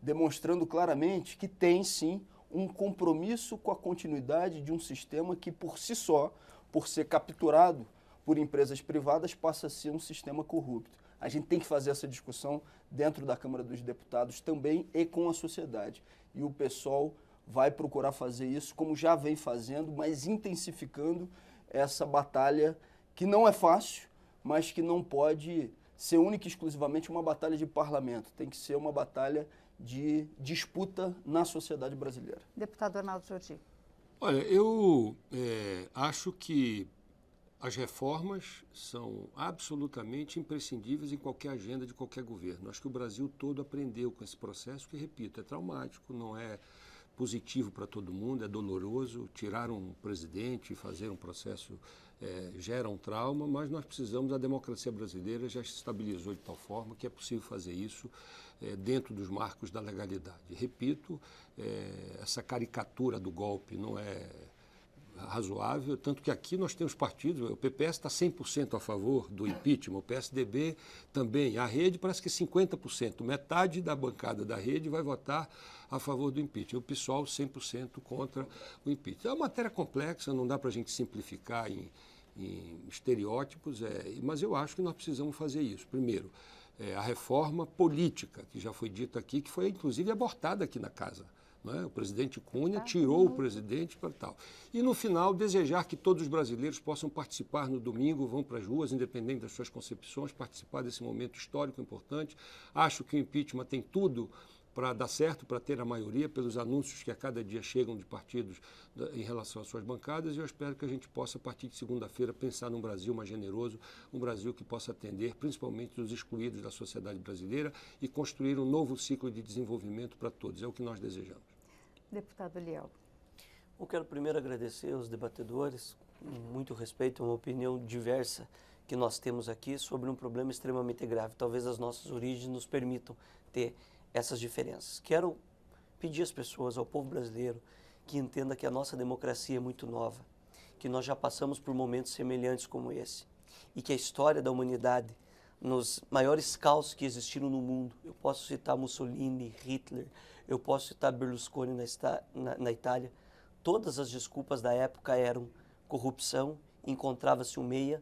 demonstrando claramente que tem sim um compromisso com a continuidade de um sistema que por si só, por ser capturado por empresas privadas, passa a ser um sistema corrupto. A gente tem que fazer essa discussão dentro da Câmara dos Deputados também e com a sociedade. E o PSOL vai procurar fazer isso, como já vem fazendo, mas intensificando essa batalha que não é fácil, mas que não pode ser única e exclusivamente uma batalha de parlamento. Tem que ser uma batalha de disputa na sociedade brasileira. Deputado Arnaldo Jordi. Olha, eu acho que as reformas são absolutamente imprescindíveis em qualquer agenda de qualquer governo. Acho que o Brasil todo aprendeu com esse processo, que, repito, é traumático, não é positivo para todo mundo, é doloroso. Tirar um presidente e fazer um processo gera um trauma, mas nós precisamos, a democracia brasileira já se estabilizou de tal forma que é possível fazer isso dentro dos marcos da legalidade. Repito, essa caricatura do golpe não é razoável, tanto que aqui nós temos partidos, o PPS está 100% a favor do impeachment, o PSDB também, a rede parece que 50%, metade da bancada da rede vai votar a favor do impeachment, o PSOL 100% contra o impeachment. É uma matéria complexa, não dá para a gente simplificar em estereótipos, mas eu acho que nós precisamos fazer isso. Primeiro, a reforma política, que já foi dita aqui, que foi inclusive abortada aqui na casa. não é? O presidente Cunha tirou o presidente para tal. E, no final, desejar que todos os brasileiros possam participar no domingo, vão para as ruas, independente das suas concepções, participar desse momento histórico importante. Acho que o impeachment tem tudo para dar certo, para ter a maioria, pelos anúncios que a cada dia chegam de partidos em relação às suas bancadas, e eu espero que a gente possa, a partir de segunda-feira, pensar num Brasil mais generoso, um Brasil que possa atender principalmente os excluídos da sociedade brasileira e construir um novo ciclo de desenvolvimento para todos. É o que nós desejamos. Deputado Liel. Eu quero primeiro agradecer aos debatedores, com muito respeito, uma opinião diversa que nós temos aqui sobre um problema extremamente grave. Talvez as nossas origens nos permitam ter essas diferenças. Quero pedir às pessoas, ao povo brasileiro, que entenda que a nossa democracia é muito nova, que nós já passamos por momentos semelhantes como esse e que a história da humanidade, nos maiores caos que existiram no mundo, eu posso citar Mussolini, Hitler, eu posso citar Berlusconi na Itália, todas as desculpas da época eram corrupção, encontrava-se um meio,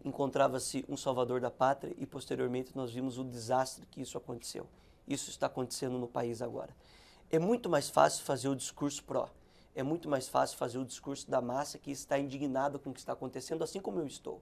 encontrava-se um salvador da pátria e posteriormente nós vimos o desastre que isso aconteceu. Isso está acontecendo no país agora. É muito mais fácil fazer o discurso pró. É muito mais fácil fazer o discurso da massa que está indignada com o que está acontecendo, assim como eu estou.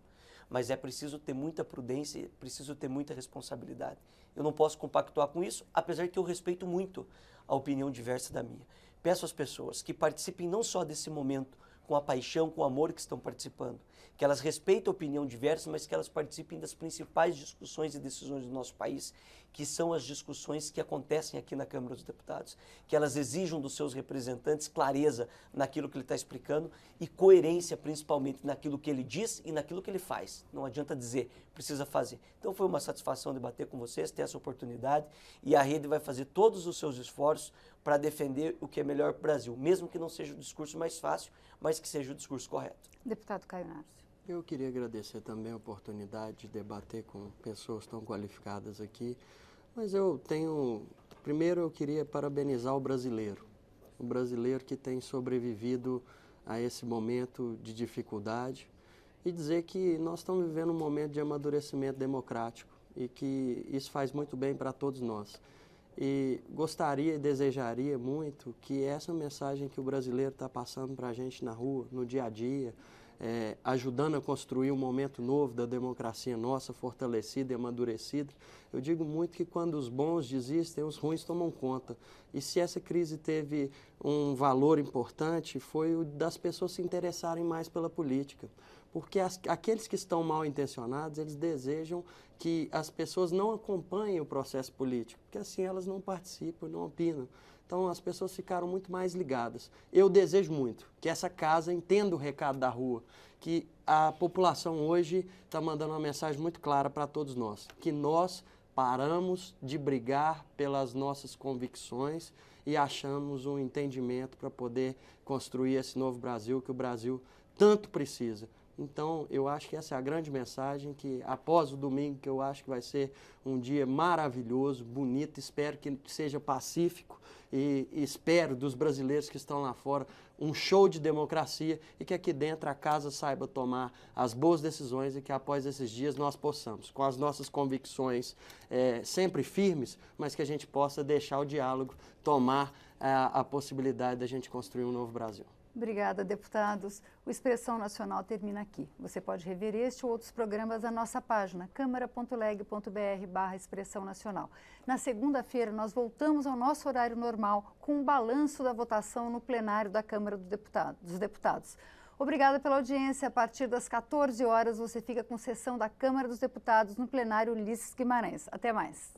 Mas é preciso ter muita prudência, preciso ter muita responsabilidade. Eu não posso compactuar com isso, apesar que eu respeito muito a opinião diversa da minha. Peço às pessoas que participem não só desse momento, com a paixão, com o amor que estão participando, que elas respeitem a opinião diversa, mas que elas participem das principais discussões e decisões do nosso país, que são as discussões que acontecem aqui na Câmara dos Deputados, que elas exijam dos seus representantes clareza naquilo que ele está explicando e coerência principalmente naquilo que ele diz e naquilo que ele faz. Não adianta dizer, precisa fazer. Então foi uma satisfação debater com vocês, ter essa oportunidade e a rede vai fazer todos os seus esforços para defender o que é melhor para o Brasil, mesmo que não seja o discurso mais fácil, mas que seja o discurso correto. Deputado Caio Narcio. Eu queria agradecer também a oportunidade de debater com pessoas tão qualificadas aqui, mas primeiro eu queria parabenizar o brasileiro que tem sobrevivido a esse momento de dificuldade e dizer que nós estamos vivendo um momento de amadurecimento democrático e que isso faz muito bem para todos nós. E gostaria e desejaria muito que essa mensagem que o brasileiro está passando para a gente na rua, no dia a dia, ajudando a construir um momento novo da democracia nossa, fortalecida e amadurecida. Eu digo muito que quando os bons desistem, os ruins tomam conta. E se essa crise teve um valor importante, foi o das pessoas se interessarem mais pela política. Porque aqueles que estão mal intencionados, eles desejam que as pessoas não acompanhem o processo político, porque assim elas não participam, não opinam. Então as pessoas ficaram muito mais ligadas. Eu desejo muito que essa casa entenda o recado da rua, que a população hoje está mandando uma mensagem muito clara para todos nós, que nós paramos de brigar pelas nossas convicções e achamos um entendimento para poder construir esse novo Brasil que o Brasil tanto precisa. Então, eu acho que essa é a grande mensagem, que após o domingo, que eu acho que vai ser um dia maravilhoso, bonito, espero que seja pacífico e espero dos brasileiros que estão lá fora um show de democracia e que aqui dentro a casa saiba tomar as boas decisões e que após esses dias nós possamos, com as nossas convicções sempre firmes, mas que a gente possa deixar o diálogo tomar a possibilidade da gente construir um novo Brasil. Obrigada, deputados. O Expressão Nacional termina aqui. Você pode rever este ou outros programas na nossa página, câmara.leg.br/Expressão Nacional. Na segunda-feira, nós voltamos ao nosso horário normal com um balanço da votação no plenário da Câmara dos Deputados. Obrigada pela audiência. A partir das 14 horas, você fica com sessão da Câmara dos Deputados no plenário Ulisses Guimarães. Até mais.